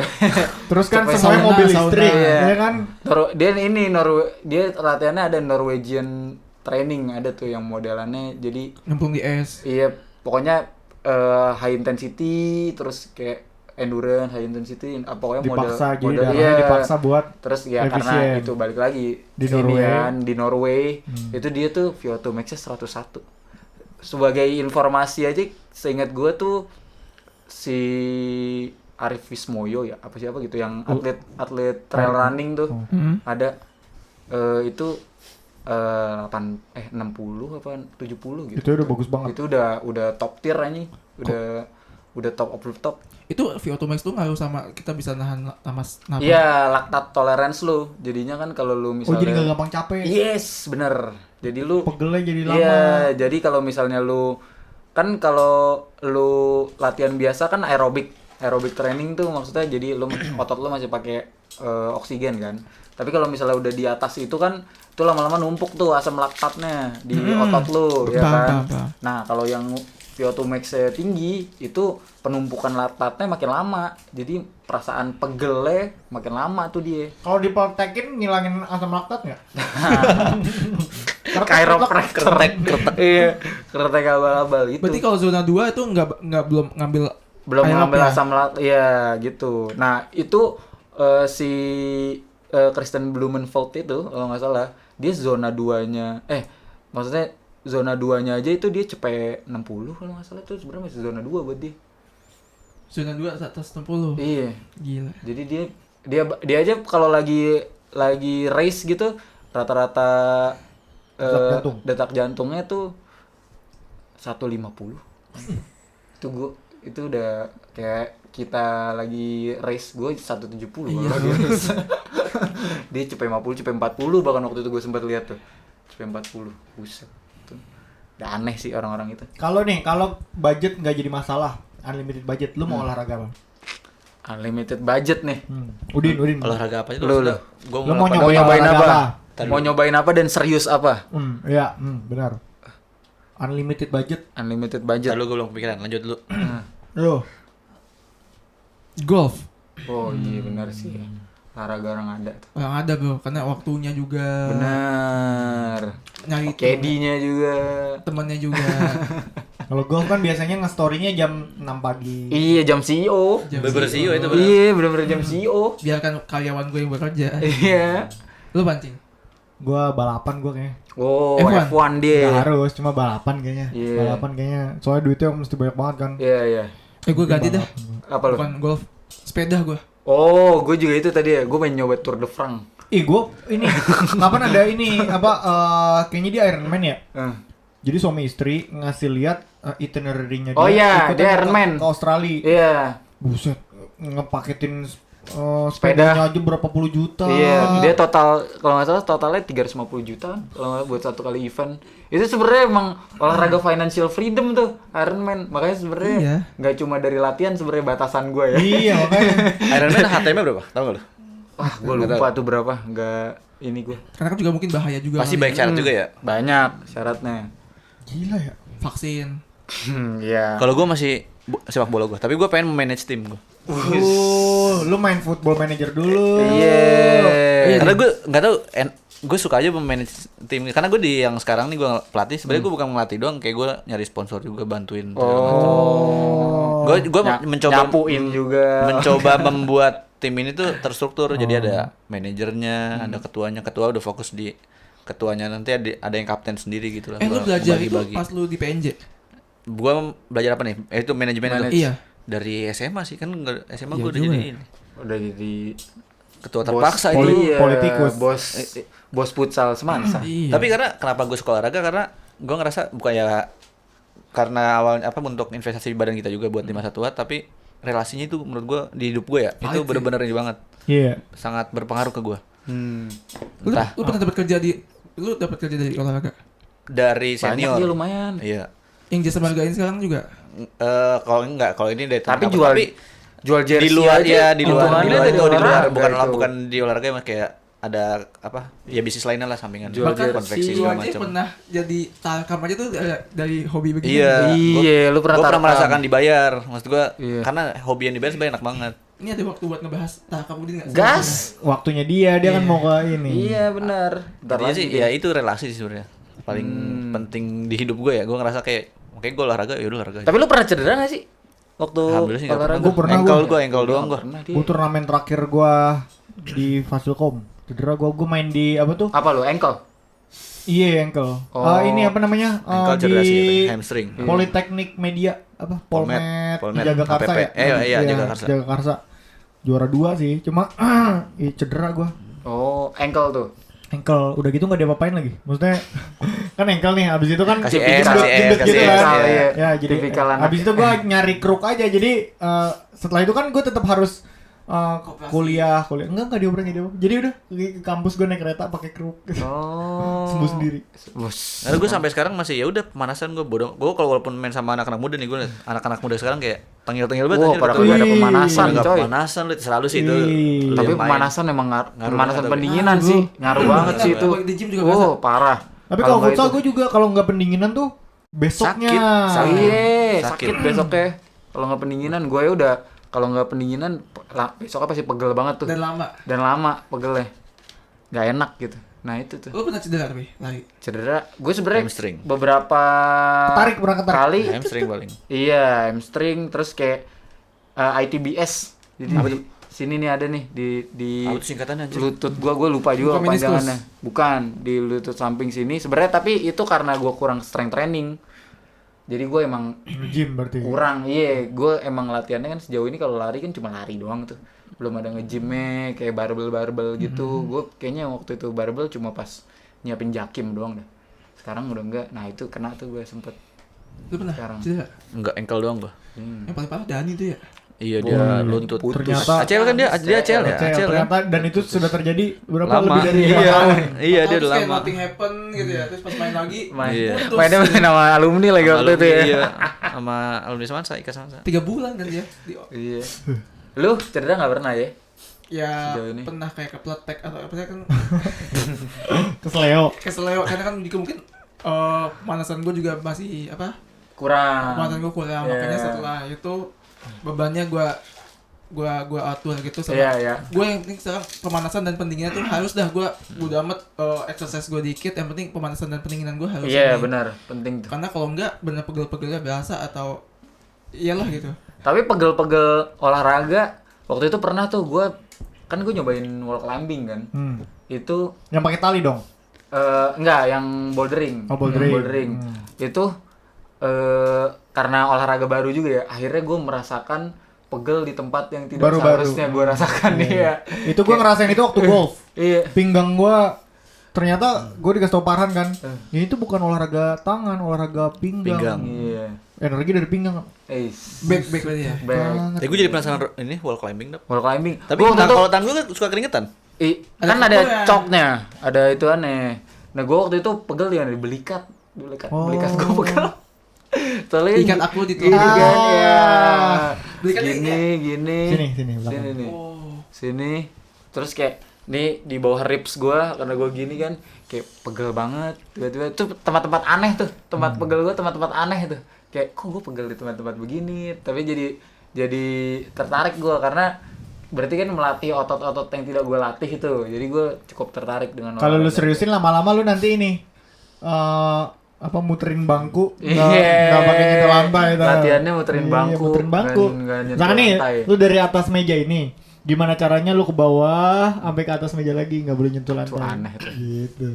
Terus kan Cepet semuanya sauna, mobil sauna. listrik, Iya. ya kan? Dia latihannya ada Norwegian training ada tuh yang modelannya jadi Nyemplung di es. iya pokoknya high intensity terus kayak endurance high intensity pokoknya Dipaksa jadi model darahnya dipaksa buat terus ya karena efisien. itu balik lagi Di ini Norway. kan, di Norway itu dia tuh VO2 Max-nya 101 sebagai informasi aja seingat gue tuh si Arif Wismoyo ya apa siapa gitu yang atlet trail running tuh ada itu 60 apa 70 gitu. Itu udah bagus banget. Itu udah top tier aja. Udah top of the top. Itu VO2 Max tuh ngaruh sama kita bisa nahan napas. Iya, laktat tolerance lu. Jadinya kan kalau lu Oh, misalnya jadi gak gampang capek. Yes, bener. Jadi lu Pegelnya jadi lama. Iya, jadi kalau misalnya lu kan kalau lu latihan biasa kan aerobik training tuh maksudnya jadi lu otot lu masih pakai oksigen kan. Tapi kalau misalnya udah di atas itu kan itu lama-lama numpuk tuh asam laktatnya di otot lu ya kan. Nah, kalau yang VO2 max tinggi itu penumpukan laktatnya makin lama. Jadi perasaan pegelnya makin lama tuh dia. Kalau dipraktekin ngilangin asam laktat nggak? Chiropractor. Iya, kretek abal-abal itu. Berarti kalau zona 2 itu nggak belum ngambil Belum aerobik ngambil ya? asam laktat. Iya, gitu. Nah, itu si Kristen Blumenfeld itu kalau nggak salah, dia zona 2-nya Maksudnya zona 2-nya aja itu dia cepet 60 kalau nggak salah, itu sebenarnya masih zona 2 buat dia. Zona 2 atas 60. Iya. Gila. Jadi dia aja kalau lagi race gitu rata-rata detak jantungnya tuh 150. Itu gua itu udah kayak kita lagi race, gue 170 kalau lagi race. Dia cepet 50, cepet 40 bahkan waktu itu gue sempat lihat tuh. Cepet 40. Buset. Tuh. Udah aneh sih orang-orang itu. Kalau budget nggak jadi masalah, unlimited budget, lu mau olahraga apa? Unlimited budget nih. Udin. Olahraga apa aja Lu. Gua Lu mau Mau nyobain nyobain olahraga apa? Mau nyobain apa dan serius apa? Iya, benar. Unlimited budget. Unlimited budget. Lalu gue belum kepikiran, lanjut dulu. Lu. Golf. Oh iya benar sih. Olahraga orang ada tuh. Yang ada bro, karena waktunya juga. Benar. Nyari KD-nya juga. temannya juga. Kalau golf kan biasanya nge-story-nya jam 6 pagi. Iya jam CEO. Bener CEO itu bener. Iya benar-benar jam CEO. Biarkan karyawan gue yang bekerja. Iya. Lu pancing. Gua balapan kayaknya. Oh F1. F1 dia. Nggak harus, cuma balapan kayaknya. Iya. Balapan kayaknya. Soalnya duitnya mesti banyak banget kan. Iya. Gue ganti dah. Apa lu? Bukan golf, sepeda gue. Oh, gue juga itu tadi ya. Gue pengen nyoba Tour de France. Gua ini kapan ada ini kayaknya dia Iron Man ya. Jadi suami istri ngasih lihat itinerary-nya dia. Oh iya, ikutan dia Iron Man. ke Australia. Iya. Buset, ngepaketin sepedanya aja berapa puluh juta. Iya, dia total kalau nggak salah totalnya 350 juta kan kalau nggak buat satu kali event. Itu sebenarnya emang olahraga financial freedom tuh Iron Man. Makanya sebenarnya nggak cuma dari latihan sebenarnya batasan gue ya. Iya, makanya. Iron Man HTM-nya berapa? Tahu enggak lu? Wah, gue lupa tuh berapa. Nggak ini gue. Karena kan juga mungkin bahaya juga. Pasti kali baik ya. syarat juga ya. Banyak syaratnya. Gila ya. Vaksin. Iya. Kalau gue masih sepak bola gue, tapi gue pengen manage tim gue. Lu main football manager dulu. Iya. Karena gue nggak tahu, gue suka aja manage tim. Karena gue di yang sekarang nih gue pelatih. Sebenarnya gue bukan melatih doang, kayak gue nyari sponsor juga, bantuin. Gue mencoba nyapuin juga. mencoba membuat tim ini tuh terstruktur. Jadi ada manajernya, ada ketuanya. Ketua udah fokus di ketuanya, nanti ada yang kapten sendiri gitu lah. Lu belajar itu pas lu di PNJ? Gua belajar apa nih? Itu manajemen itu. Iya. Dari SMA sih kan, SMA Iya gua udah juga jadi ya. ini. Udah jadi Ketua terpaksa bos, itu. iya, politikus. Bos futsal semansa. Iya. Tapi kenapa gue suka olahraga, karena gue ngerasa bukan ya karena awalnya untuk investasi badan kita juga buat di masa tua, tapi relasinya itu menurut gue di hidup gue ya, itu bener-bener ini banget. Iya. Sangat berpengaruh ke gue. Lu pernah dapat kerja dari olahraga? Dari Banyak senior. dia lumayan. Iya. Yang jasa margain sekarang juga? Kalau ini dari Tapi tangan, jual jersey di luar aja, ya, di luar hitungannya itu dari di luar olahraga itu. bukan di olahraga, mah kayak ada apa ya, bisnis lainnya lah sampingan, Jual Bahkan konveksi si segala aja macam. pernah jadi tarkam aja tuh dari hobi begini. Iya, Iya, lu pernah gua tarkam. merasakan dibayar, maksud gua Iya. karena hobi yang dibayar sebenarnya enak banget. Ini ada waktu buat ngebahas tarkam udin nggak? Gas. Waktunya dia kan mau ke ini. Iya benar. Intinya sih ya itu relasi sih sebenarnya paling penting di hidup gue ya. Gue ngerasa kayak makanya gue olahraga ya udah olahraga. Tapi lu pernah cedera gak sih? Waktu Alhamdulillah sih nggak olahraga? Gua pernah, engkel doang gue. Pernah dia. Gua turnamen terakhir gua di Fasilkom. Cedera gua main di apa tuh? Apa lu? Ankle? Iya, ankle. Oh. Ini apa namanya? Engkel Di cedera sih, hamstring. Politeknik Media apa? Polmed Jagakarsa HPP. ya? Iya, Jagakarsa. Jagakarsa. Juara 2 sih, cuma cedera gua. Oh, ankle tuh. Ankle, udah gitu nggak diapa-apain lagi. Maksudnya kan ankle nih, habis itu kan Kasih gendut- es, kasih es, gendut kasih gitu es, kan. iya. Ya, jadi Tipikal anak. habis itu gua nyari kruk aja. Jadi setelah itu kan gua tetap harus kuliah. Enggak dioperasi. Jadi udah ke kampus gua naik kereta pakai kruk. Oh. Sembuh sendiri. Bos. Lalu gue sampai sekarang masih ya udah pemanasan gue bodoh. Gue kalau walaupun main sama anak-anak muda nih, gue liat anak-anak muda sekarang kayak tengil-tengil banget. Wah, anjir, pada betul. kagak ada Wih. pemanasan, Nggak coy. pemanasan lu selalu sih itu. Wih. Tapi Yang main. pemanasan emang Ngaruh pemanasan banget, pendinginan sih. Ngaruh banget sih itu. Di gym juga berasa. Oh, parah. Tapi Kalau kalau nggak futsal itu- gua juga kalau nggak pendinginan tuh besoknya Iya, Sakit. sakit besoknya. Kalau nggak pendinginan, gue ya udah kalau nggak pendinginan besoknya pasti pegel banget tuh. Dan lama. Dan lama pegelnya. Nggak enak gitu. Nah, itu tuh. Lu pernah cedera tapi lari? Cedera. Gue sebenarnya Hamstring. beberapa pernah ketarik. kali Hamstring paling. iya, hamstring terus kayak ITBS. Jadi sini nih ada nih di Apa tuh singkatannya anjir? lutut gua lupa juga Bukan meniscus. panjangannya. Bukan, di lutut samping sini. Sebenarnya tapi itu karena gua kurang strength training. Jadi gua emang Gym berarti. kurang. Iya, gua emang latihannya kan sejauh ini kalau lari kan cuma lari doang tuh. Belum ada nge-gymnya kayak barbel gitu. Gua kayaknya waktu itu barbel cuma pas nyiapin jakim doang dah. Sekarang udah enggak. Nah, itu kena tuh gue sempet. Lu pernah Sekarang. cedera? Enggak, engkel doang gua. Yang paling parah Dani tuh ya. Iya, dia lutut. Ternyata ACL kan dia ACL ya? ACL kan? ternyata dan itu sudah terjadi berapa Lama. lebih dari 5 Iya. tahun. Iya, dia Terus udah kayak lama. nothing happen gitu ya. Terus pas main lagi Iya. putus. Mainnya main sama alumni lagi waktu itu ya. Iya, sama alumni Semansa, Ika Semansa. 3 bulan kan dia. Iya. Lu cedera enggak pernah ya? Ya Sejauh ini. pernah kayak kepletek atau apa sih kan Kesleo. keseleo karena kan juga mungkin pemanasan gue juga masih apa Kurang. pemanasan gue kurang Iya. makanya setelah itu bebannya gue atur gitu sama Iya, iya. gue yang penting sekarang pemanasan dan pendinginan tuh harus dah gue udah amat exercise gue dikit yang penting pemanasan dan pendinginan gue harus Iya, ini. benar. Penting tuh. Karena kalau enggak bener pegel-pegelnya berasa atau iyalah gitu. Tapi pegel-pegel olahraga waktu itu pernah tuh gue nyobain wall climbing kan. Itu Yang pakai tali dong. enggak yang bouldering. Oh, bouldering. Yang bouldering. Itu karena olahraga baru juga ya. Akhirnya gue merasakan pegel di tempat yang tidak Baru-baru. seharusnya gue rasakan ya. Itu gue ngerasain itu waktu golf. Iya. Pinggang gue ternyata gue dikasih tau Farhan kan. Ya itu bukan olahraga tangan, olahraga pinggang. Pinggang. Iya. Energi dari pinggang. Back berarti ya. Back. Gue jadi penasaran ini wall climbing dap. Wall climbing. Tapi Gua waktu itu- kalau tangan gue suka keringetan. Ada kan ada pukulnya. coknya, ada itu aneh. Nah gue waktu itu pegel ya di belikat gue pegel. Soalnya Ikat aku di gini tulang. kan ya. Belikat gini. Sini, belakang. Sini nih. Oh. Sini. Terus kayak nih di bawah ribs gue karena gue gini kan kayak pegel banget. Tiba-tiba itu tempat-tempat aneh tuh. Tempat pegel gue tempat-tempat aneh tuh. Kayak kok gue pegel di tempat-tempat begini. Tapi jadi tertarik gue karena berarti kan melatih otot-otot yang tidak gue latih itu. Jadi gue cukup tertarik dengan Kalau lu olahraga. seriusin lama-lama lu nanti ini muterin bangku, Iya. nggak pakai nyentuh lantai. tau. Latihannya muterin Iya, bangku, muterin bangku. nggak nyentuh Misalkan nih, lantai. lu dari atas meja ini, gimana caranya lu ke bawah sampai ke atas meja lagi nggak boleh nyentuh lantai. Itu aneh tuh. Gitu.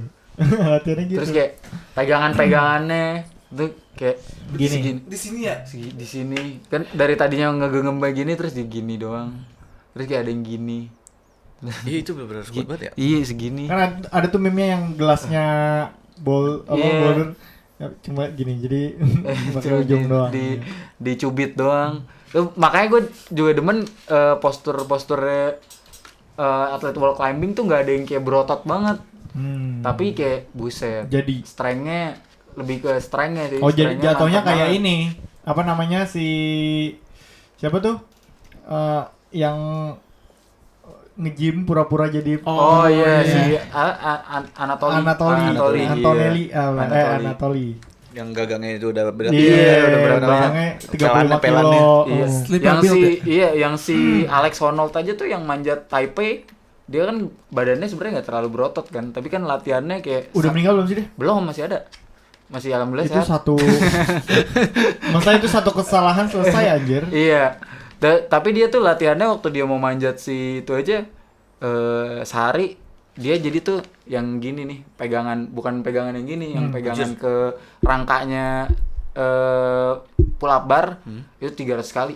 Latihannya gitu. Terus kayak pegangan-pegangannya itu kayak Gini. segini. Di sini ya. Di sini kan dari tadinya ngegengem begini terus di gini doang. Terus kayak ada yang gini. Iya itu benar-benar kuat banget ya. Iya segini. Kan ada tuh meme-nya yang gelasnya Iya. boulder ya, cuma gini jadi pakai Cuma ujung doang. dicubit doang. Makanya gue juga demen postur-posturnya atlet wall climbing tuh nggak ada yang kayak berotot banget. Tapi kayak buset. Jadi Strength-nya lebih ke strength-nya sih. oh jadi Strength-nya jatuhnya mantap kayak banget. ini apa namanya si siapa tuh yang nge-gym pura-pura jadi Oh iya iya. si Anatoli. Anatoli. Yang gagangnya itu udah berat. Iya, udah berat gagangnya 35 Pelannya. kilo. Iya. Sleep Yang build si ya? yang si Alex Honnold aja tuh yang manjat Taipei, dia kan badannya sebenarnya nggak terlalu berotot kan, tapi kan latihannya kayak Udah meninggal belum sih deh? belum, masih ada. Masih alhamdulillah Itu sehat. satu masa itu satu kesalahan selesai anjir. Iya. Tapi dia tuh latihannya waktu dia mau manjat si itu aja sehari dia jadi tuh yang gini nih, bukan pegangan yang gini, yang pegangan ke rangkanya pull up bar itu 300 kali.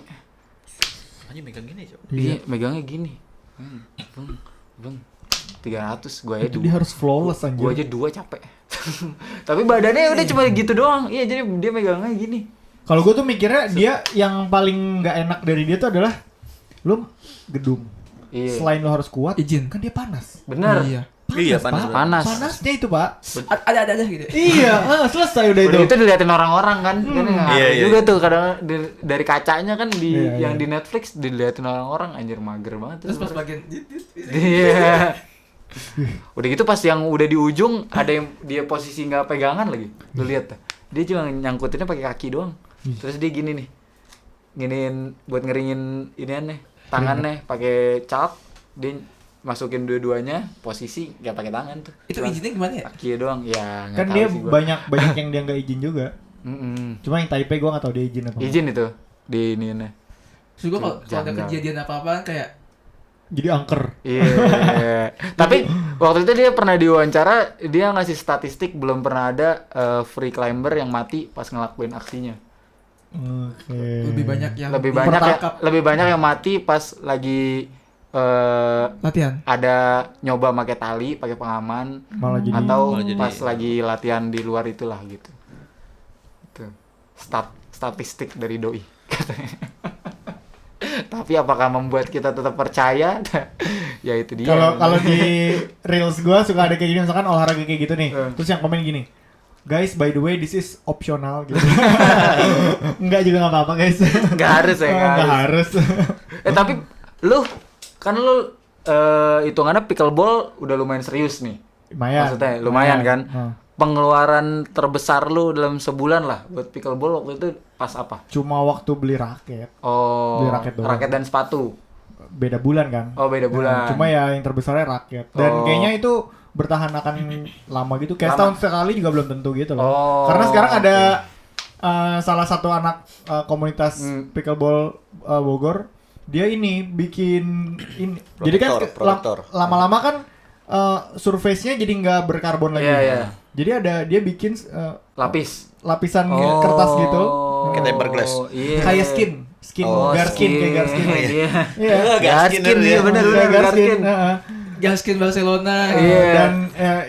Hanya megang gini, Cok. Iya, megangnya gini. Bang. 300 gue aja Itu dia harus flawless anjir. Gue aja 2 capek. Tapi badannya udah cuma gitu doang. Iya, jadi dia megangnya gini. Kalau gue tuh mikirnya dia yang paling nggak enak dari dia tuh adalah lu gedung. Iya. Selain lu harus kuat, Izin. kan dia panas. Bener. Iya. Iya, Pak. panas. Panas. Panasnya itu, Pak. Ada gitu. Iya, selesai udah itu. Udah itu diliatin orang-orang kan. Kan ngaruh Iya, iya. juga tuh kadang dari kacanya kan Iya, yang iya. di Netflix diliatin orang-orang, anjir mager banget. Terus pas bagian Iya. Udah gitu pas yang udah di ujung ada yang dia posisi nggak pegangan lagi. Lu lihat tuh. Dia cuma nyangkutinnya pakai kaki doang. Terus dia gini nih. Giniin buat ngeringin inian nih, tangannya pakai cap, dia masukin dua-duanya posisi nggak pakai tangan tuh. itu Cuma izinnya gimana ya? kaki doang. Ya, nggak Kan tahu dia sih gua. banyak yang dia nggak izin juga. Mm-mm. Cuma yang Taipei gua nggak tahu dia izin apa. Izin itu di ininya. Terus gue kalau ada Janggal. kejadian apa-apa kayak jadi angker. Iya. Tapi waktu itu dia pernah diwawancara, dia ngasih statistik belum pernah ada free climber yang mati pas ngelakuin aksinya. Oke. Lebih banyak yang Lebih banyak yang mati pas lagi latihan. ada nyoba pakai tali, pakai pengaman, Malah jadi atau Malah jadi- pas lagi latihan di luar itulah gitu. Itu statistik dari doi katanya. Tapi apakah membuat kita tetap percaya? Ya itu dia. kalau di reels gua suka ada kayak gini, misalkan olahraga kayak gitu nih. Terus yang komen gini, guys, by the way, this is optional gitu. Enggak juga nggak apa-apa guys. Nggak harus ya, Nggak harus. tapi lu hitungannya pickleball udah lumayan serius nih. Lumayan. Maksudnya lumayan kan? Heeh. Pengeluaran terbesar lu dalam sebulan lah buat pickleball waktu itu pas apa? Cuma waktu beli raket. Oh, Beli raket doang. dan sepatu. Beda bulan kan. Oh, beda bulan. Cuma ya yang terbesarnya raket. Dan Oh. kayaknya itu bertahan akan lama gitu. Kayak Lama. setahun sekali juga belum tentu gitu loh. Oh, Karena sekarang ada salah satu anak komunitas pickleball Bogor, dia ini bikin ini. Jadi kan Protektor. lama-lama kan surface-nya jadi nggak berkarbon lagi. Iya, iya. Jadi dia bikin lapisan kertas gitu. Kayak tempered-glass. Iya. Kayak skin garskin kayak garskin. Iya. Iya. Garskin, iya benar Kayak benar garskin. garskin. heeh. Gaskin Barcelona. Iya.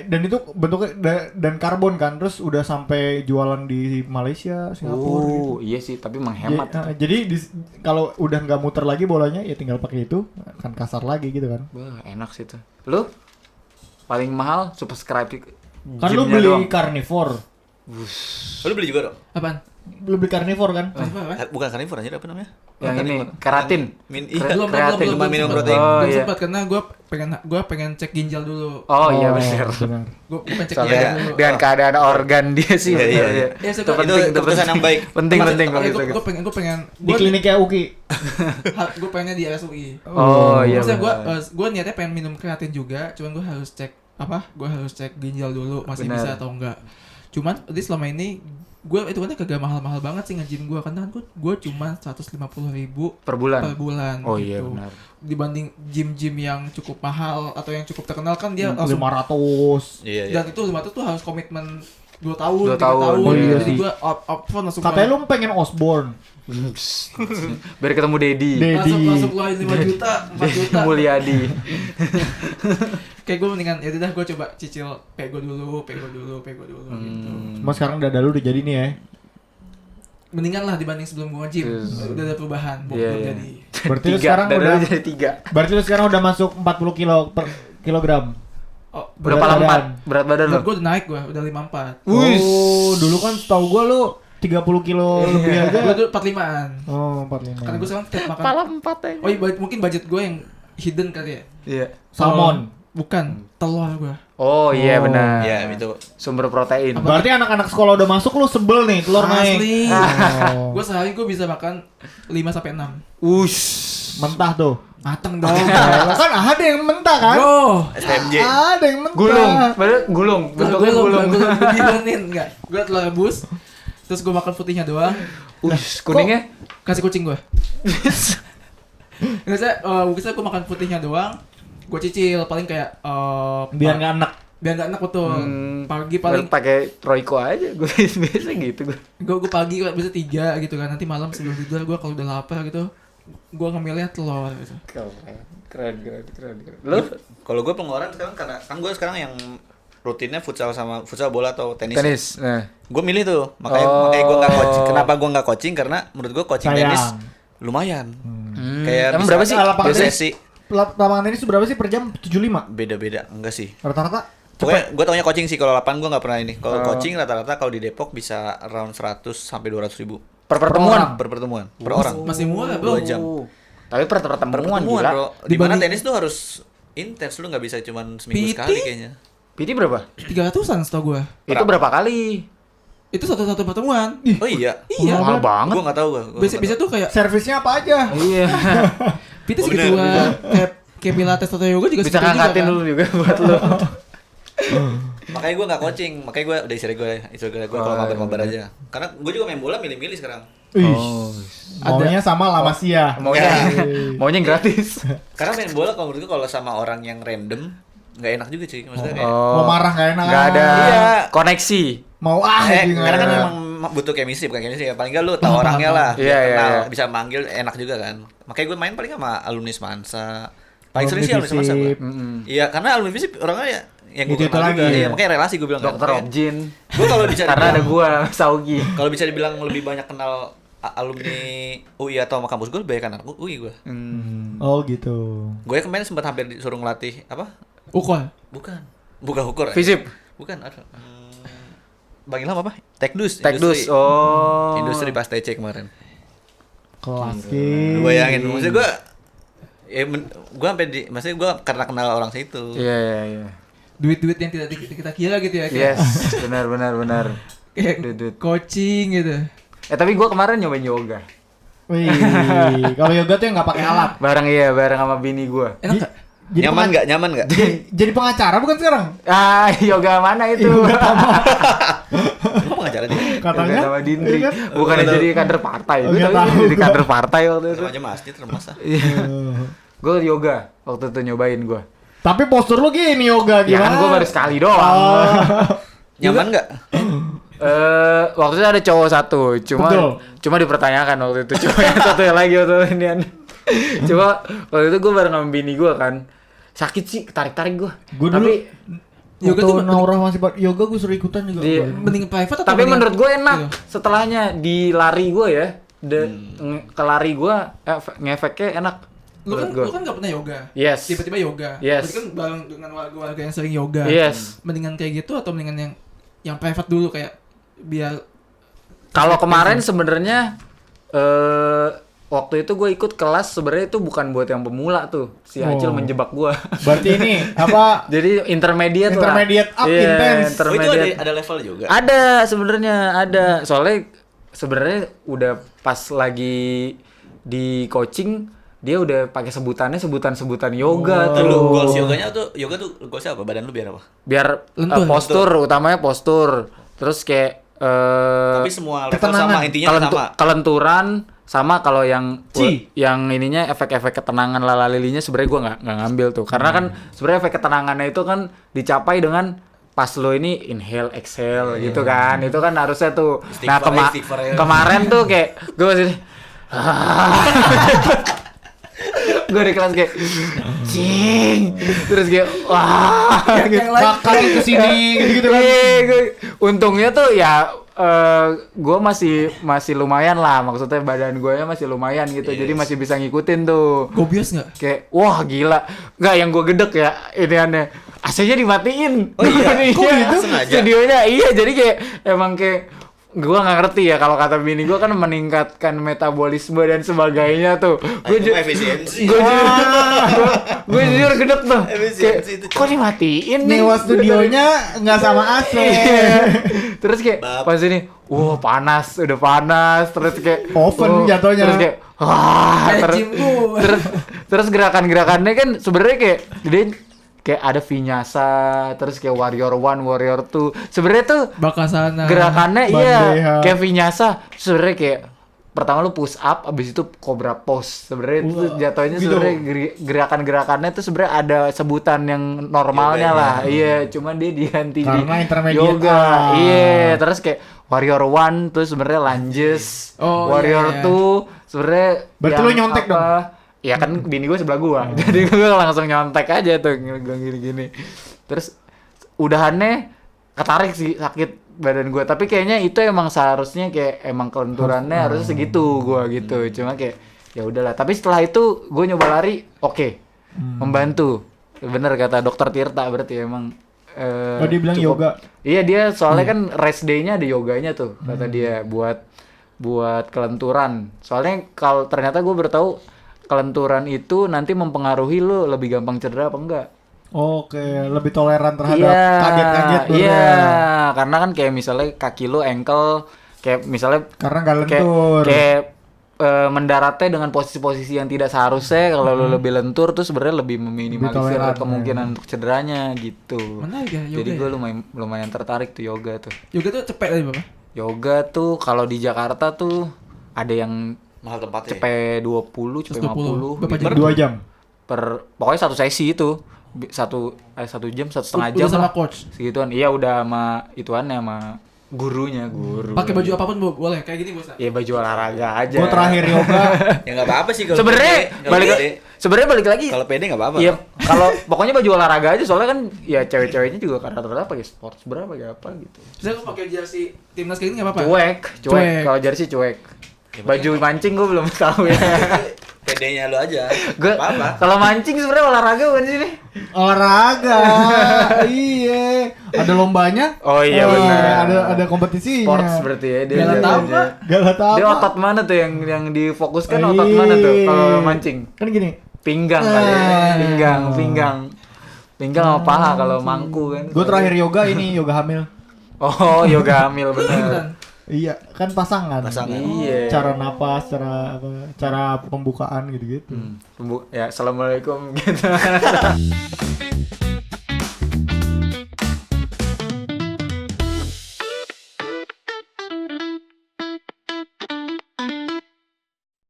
Dan itu bentuknya dan karbon kan, terus udah sampai jualan di Malaysia, Singapura gitu. Iya sih, tapi menghemat. Jadi kalau udah nggak muter lagi bolanya ya tinggal pakai itu, kan kasar lagi gitu kan. Wah, enak sih tuh. Lu paling mahal subscribe Kan lu gymnya beli doang. carnivore. Lu beli juga dong? Apaan? Lu beli carnivore kan? Bukan karnivor aja apa namanya? Yang ini keratin. Iya. Belum Kreatin. Cuma minum protein. Oh, Belum iya. sempat karena gue pengen cek ginjal dulu. Oh iya benar. benar. Gue pengen cek Soalnya ginjal dulu. dengan keadaan organ dia sih. Iya, iya, benar, iya. Iya, Itu suka. penting, Itu keputusan yang baik. Penting kalau gitu. Gue pengen Di kliniknya Uki. gue pengennya di RSUI. Oh iya. Maksudnya benar. gue niatnya pengen minum kreatin juga, cuman gue harus cek gue harus cek ginjal dulu masih Benar. bisa atau enggak. Cuman jadi selama ini gue itu kan kagak mahal-mahal banget sih nge-gym gue, karena gue cuma 150.000 Per bulan. per bulan. Oh iya gitu. benar. Dibanding gym-gym yang cukup mahal atau yang cukup terkenal kan dia 500. Iya, iya. dan itu 500 tuh harus komitmen 2 tahun, 2 3 tahun. tahun, Oh, gitu. iya Jadi sih. gue upfront langsung Katanya lu pengen Osborne. Biar ketemu Dedi. masuk keluarin 5 juta, 4 juta. Mulyadi. Kayak gue mendingan ya udah gue coba cicil pego dulu gitu. Cuma sekarang dada lu udah jadi nih ya. Mendingan lah dibanding sebelum gue nge-gym. Yes. Udah ada perubahan, Iya, belum iya. jadi. Berarti lu 3, sekarang dan udah lu jadi 3. Berarti lu sekarang udah masuk 40 kilo per kilogram. Oh, Berapa Berat lama badan. berat badan lu? gue udah naik udah 54. Oh, dulu kan setahu gua lu 30 kilo lebih aja. Gue tuh 45-an. Oh, 45. Karena gue sekarang tiap makan. Kepala 4 ya. Oh iya, mungkin budget gue yang hidden kali ya. Iya. Salmon. Bukan, telur gue. Oh iya Oh. benar. Iya, itu. Sumber protein. Berarti anak-anak sekolah udah masuk lu sebel nih, telur naik. Asli. Oh. Gue sehari gue bisa makan 5 sampai 6. Mentah tuh. Mateng dong. Lah kan ada yang mentah kan? Bro. STMJ. Ada yang mentah. Gulung. Padahal gulung. Bentuknya gulung. Gue dibilangin enggak. Gue telur rebus. Terus gue makan putihnya doang. Kuningnya? Kasih kucing gue. Biasanya gue makan putihnya doang. Gue cicil paling kayak Biar nggak enak. biar nggak enak betul. Pagi paling pakai Royco aja. Gue biasa gitu gue. gue pagi biasa 3 gitu kan. Nanti malam sebelum tidur gue kalau udah lapar gitu gue ngemilnya telur gitu. Keren. Lu? Kalau gue pengeluaran sekarang karena kan gue sekarang yang rutinnya futsal bola atau tenis. Tenis. Nah. Gue milih tuh, makanya gue nggak coaching. Kenapa gue nggak coaching? Karena menurut gue coaching Sayang. tenis lumayan. Kayak Emang bisa berapa sih? lapangan dua tenis? sesi. Lapangan tenis itu berapa sih per jam? 75. Beda-beda, enggak sih. Rata-rata Pokoknya gue taunya coaching sih, kalau lapangan gue nggak pernah ini. Kalau coaching rata-rata kalau di Depok bisa around 100 sampai 200.000 Per pertemuan. per pertemuan, per orang. Masih murah bro. 2 jam. Tapi per pertemuan gila. bro. Dimana Dibanding- tenis tuh harus intens, lu nggak bisa cuman seminggu PT? sekali kayaknya. PT berapa? 300-an setahu gue. Itu berapa kali? Itu satu pertemuan. Oh iya. Iya. Mahal banget. Gue nggak tahu gue. Biasa tuh kayak servisnya apa aja? Iya. PT Oh, segituan. Kayak pilates atau yoga juga Bisa segitu juga ngangkatin kan. dulu juga buat lu. Makanya gue nggak coaching, makanya gue udah istirahat gue kalau mabar-mabar aja. Karena gue juga main bola milih-milih sekarang. Ih, Oh. maunya sama lama sia. Maunya gratis. Karena main bola kalau menurut gue kalau sama orang yang random nggak enak juga cuy. Maksudnya kayak Mau marah gak enak. Nggak ada Iya. koneksi. Mau gitu. karena kan emang butuh chemistry bukan chemistry ya. Paling nggak lu tahu orangnya lah. Iya, Dia iya, kenal, iya. bisa manggil enak juga kan. Makanya gue main paling sama alumni Semansa. Paling sering Alumni sih alumni Semansa gue. Visip. Iya, karena alumni Visip orangnya ya yang gue Itu kenal lagi, juga. ya. Iya, makanya relasi gue bilang Dokter kan. Objin. Gue kalau bisa Karena ada dibilang- gua, Saugi. Kalau bisa dibilang lebih banyak kenal alumni UI atau sama kampus gue, banyak anak UI gue. Oh gitu. Gue kemarin sempat hampir disuruh ngelatih apa? Ukol. Bukan Hukor. Visip. Bukan, ada. Bang Ilham apa? Tekdus. Tekdus. Industri. Oh. Industri pas TC kemarin. Kelas Lu bayangin, maksudnya gue gue sampai di, maksudnya gue karena kenal orang situ. Iya, iya, iya. Duit-duit yang tidak kita kira gitu ya. Kayak, Yes, benar. kayak Duit. coaching gitu. Tapi gua kemarin nyobain yoga. Wih, kalau yoga tuh yang nggak pakai alat. Bareng sama bini gua. Enak gak? Jadi Nyaman nggak? jadi pengacara bukan sekarang? Yoga mana itu? Lu pengacara dia? Katanya. Yoga sama Dindri. Iya kan? Bukannya Nggak jadi kader partai. Oh, Gua nggak tahu tahu jadi gua. kader partai waktu itu. Sama aja masjid termasa. Gua yoga waktu itu nyobain gua. Tapi postur lu gini yoga Ya kan gimana? gua baru sekali doang. Oh. Nyaman nggak? Waktu itu ada cowok satu, Betul. cuma dipertanyakan waktu itu, cuma yang satu yang lagi waktu ini. Cuma waktu itu gue bareng sama bini gue kan, sakit sih, tarik gue. Gue dulu Tapi yoga Yoga tuh tuh Naura masih yoga gue suruh ikutan juga. Di- Mending private atau tapi mending- menurut gue enak. Gitu? Setelahnya di lari gue ya, ke lari gue ngefeknya enak. Lu kan, menurut gua. lu kan gak pernah yoga. Yes. Tiba-tiba yoga. Yes. Berarti kan bareng dengan warga-warga yang sering yoga. Yes. Mendingan kayak gitu atau mendingan yang private dulu kayak biar Kalau kemarin sebenarnya waktu itu gue ikut kelas sebenarnya itu bukan buat yang pemula tuh. Si Acil Oh. menjebak gue. Berarti ini apa? Jadi intermediate lah. Intermediate up, Iya, intense. Oh, itu intermediate. ada level juga. Ada sebenarnya ada. Soalnya sebenarnya udah pas lagi di coaching dia udah pakai sebutan yoga tuh. Lu goals yoga tuh goalsnya apa? Badan lu biar apa? Biar Lentur. postur utamanya postur. Terus kayak Tapi semua level ketenangan. sama intinya sama. kelenturan sama kalau yang Ci. yang ininya efek-efek ketenangan lalalilinya sebenarnya gua nggak ngambil tuh. Karena kan sebenarnya efek ketenangannya itu kan dicapai dengan pas lo ini inhale exhale gitu kan. Itu kan harusnya tuh. Nah, Istighfar ya. kemarin tuh kayak gue masih gue di kelas kayak cing terus kayak wah Kaki ke sini gitu kan. untungnya tuh ya gue masih lumayan lah, maksudnya badan gue masih lumayan gitu, jadi masih bisa ngikutin tuh. gobios nggak? Kayak wah gila, nggak yang gue gedek ya ini aneh, AC-nya dimatiin. Oh iya? Kok gitu? Sengaja? Studionya iya, jadi kayak emang kayak gue nggak ngerti ya, kalau kata bini gue kan meningkatkan metabolisme dan sebagainya tuh. Itu efisiensi. Gue jujur gedek tuh. Efisiensi itu, Kayak, kok dimatiin nih? Nyewa studionya nggak sama AC. Iya. Terus kayak Bab. pas ini, panas, udah panas. Terus kayak Oven jatuhnya. Terus kayak wah, Kayak gym gua. terus gerakan-gerakannya kan sebenarnya kayak kayak ada vinyasa, terus kayak warrior 1, warrior 2. Sebenarnya tuh Bakasana. gerakannya Bandeha. iya kayak vinyasa. Sebenarnya kayak pertama lu push up, abis itu cobra pose. Sebenarnya itu jatuhnya gitu. sebenarnya gerakan-gerakannya tuh sebenarnya ada sebutan yang normalnya Yoga, lah. Iya, cuman dia diganti Karena di intermediate yoga. up. Iya, terus kayak warrior 1 tuh sebenarnya lunges. Oh, warrior iya, iya. 2 sebenarnya Berarti yang lu nyontek dong? Ya kan bini gue sebelah gua. Jadi gue langsung nyontek aja tuh gini-gini. Terus udahannya ketarik sih, sakit badan gue, tapi kayaknya itu emang seharusnya kayak emang kelenturannya harusnya segitu gua gitu. Cuma kayak ya udahlah, tapi setelah itu gue nyoba lari oke. Membantu, bener kata dokter Tirta, berarti emang Oh, dia bilang yoga. Iya, dia soalnya kan rest day-nya ada yoganya tuh kata dia buat kelenturan. Soalnya kalau ternyata gue baru tahu kelenturan itu nanti mempengaruhi lu lebih gampang cedera apa enggak. Oke, lebih toleran terhadap Iya, kaget-kaget tuh. iya, karena kan kayak misalnya kaki lu ankle, kayak misalnya Karena nggak kayak, lentur. kayak mendaratnya dengan posisi-posisi yang tidak seharusnya. Kalau lu lebih lentur tuh sebenarnya lebih meminimalisir toleran, kemungkinan untuk cederanya gitu. Menarik ya, yoga Jadi gue ya? lumayan tertarik tuh yoga tuh. Yoga tuh cepet tadi Bapak. Yoga tuh kalau di Jakarta tuh ada yang Mahal tempatnya. cepet 20, cepet 120. 50 Berapa gitu. jam? 2 jam. Pokoknya satu sesi itu. Satu jam, 1,5 jam Udah sama lah. coach. Segituan. Iya udah sama ituannya sama guru. Pakai baju apapun boleh kayak gini bos. Ya baju olahraga aja. Gue terakhir yoga. Ya enggak apa-apa sih kalau Sebenarnya balik lagi. kalau pede enggak apa-apa. Iya, kalau pokoknya baju olahraga aja soalnya kan ya cewek-ceweknya juga rata-rata pakai sports bra pakai apa gitu. Saya kok pakai jersey timnas kayak gini enggak apa-apa. Cuek. Cuek. Kalau jersey cuek. Baju mancing gue belum tahu ya. Pedenya lu aja. Gue apa-apa. kalau mancing sebenarnya olahraga bukan sih nih? Olahraga. Iya. Ada lombanya. Oh iya benar. Ada kompetisinya. Sports berarti ya dia. Galat apa? Galat apa? Dia otot mana tuh yang difokuskan otot mana tuh kalau mancing? Kan gini. Pinggang kali ya. Pinggang sama paha kalau mangku kan. Gue terakhir yoga ini yoga hamil. Oh, yoga hamil benar. Ikutan. Iya, kan pasangan. Iya. Cara napas, cara pembukaan gitu-gitu. Ya, assalamualaikum gitu.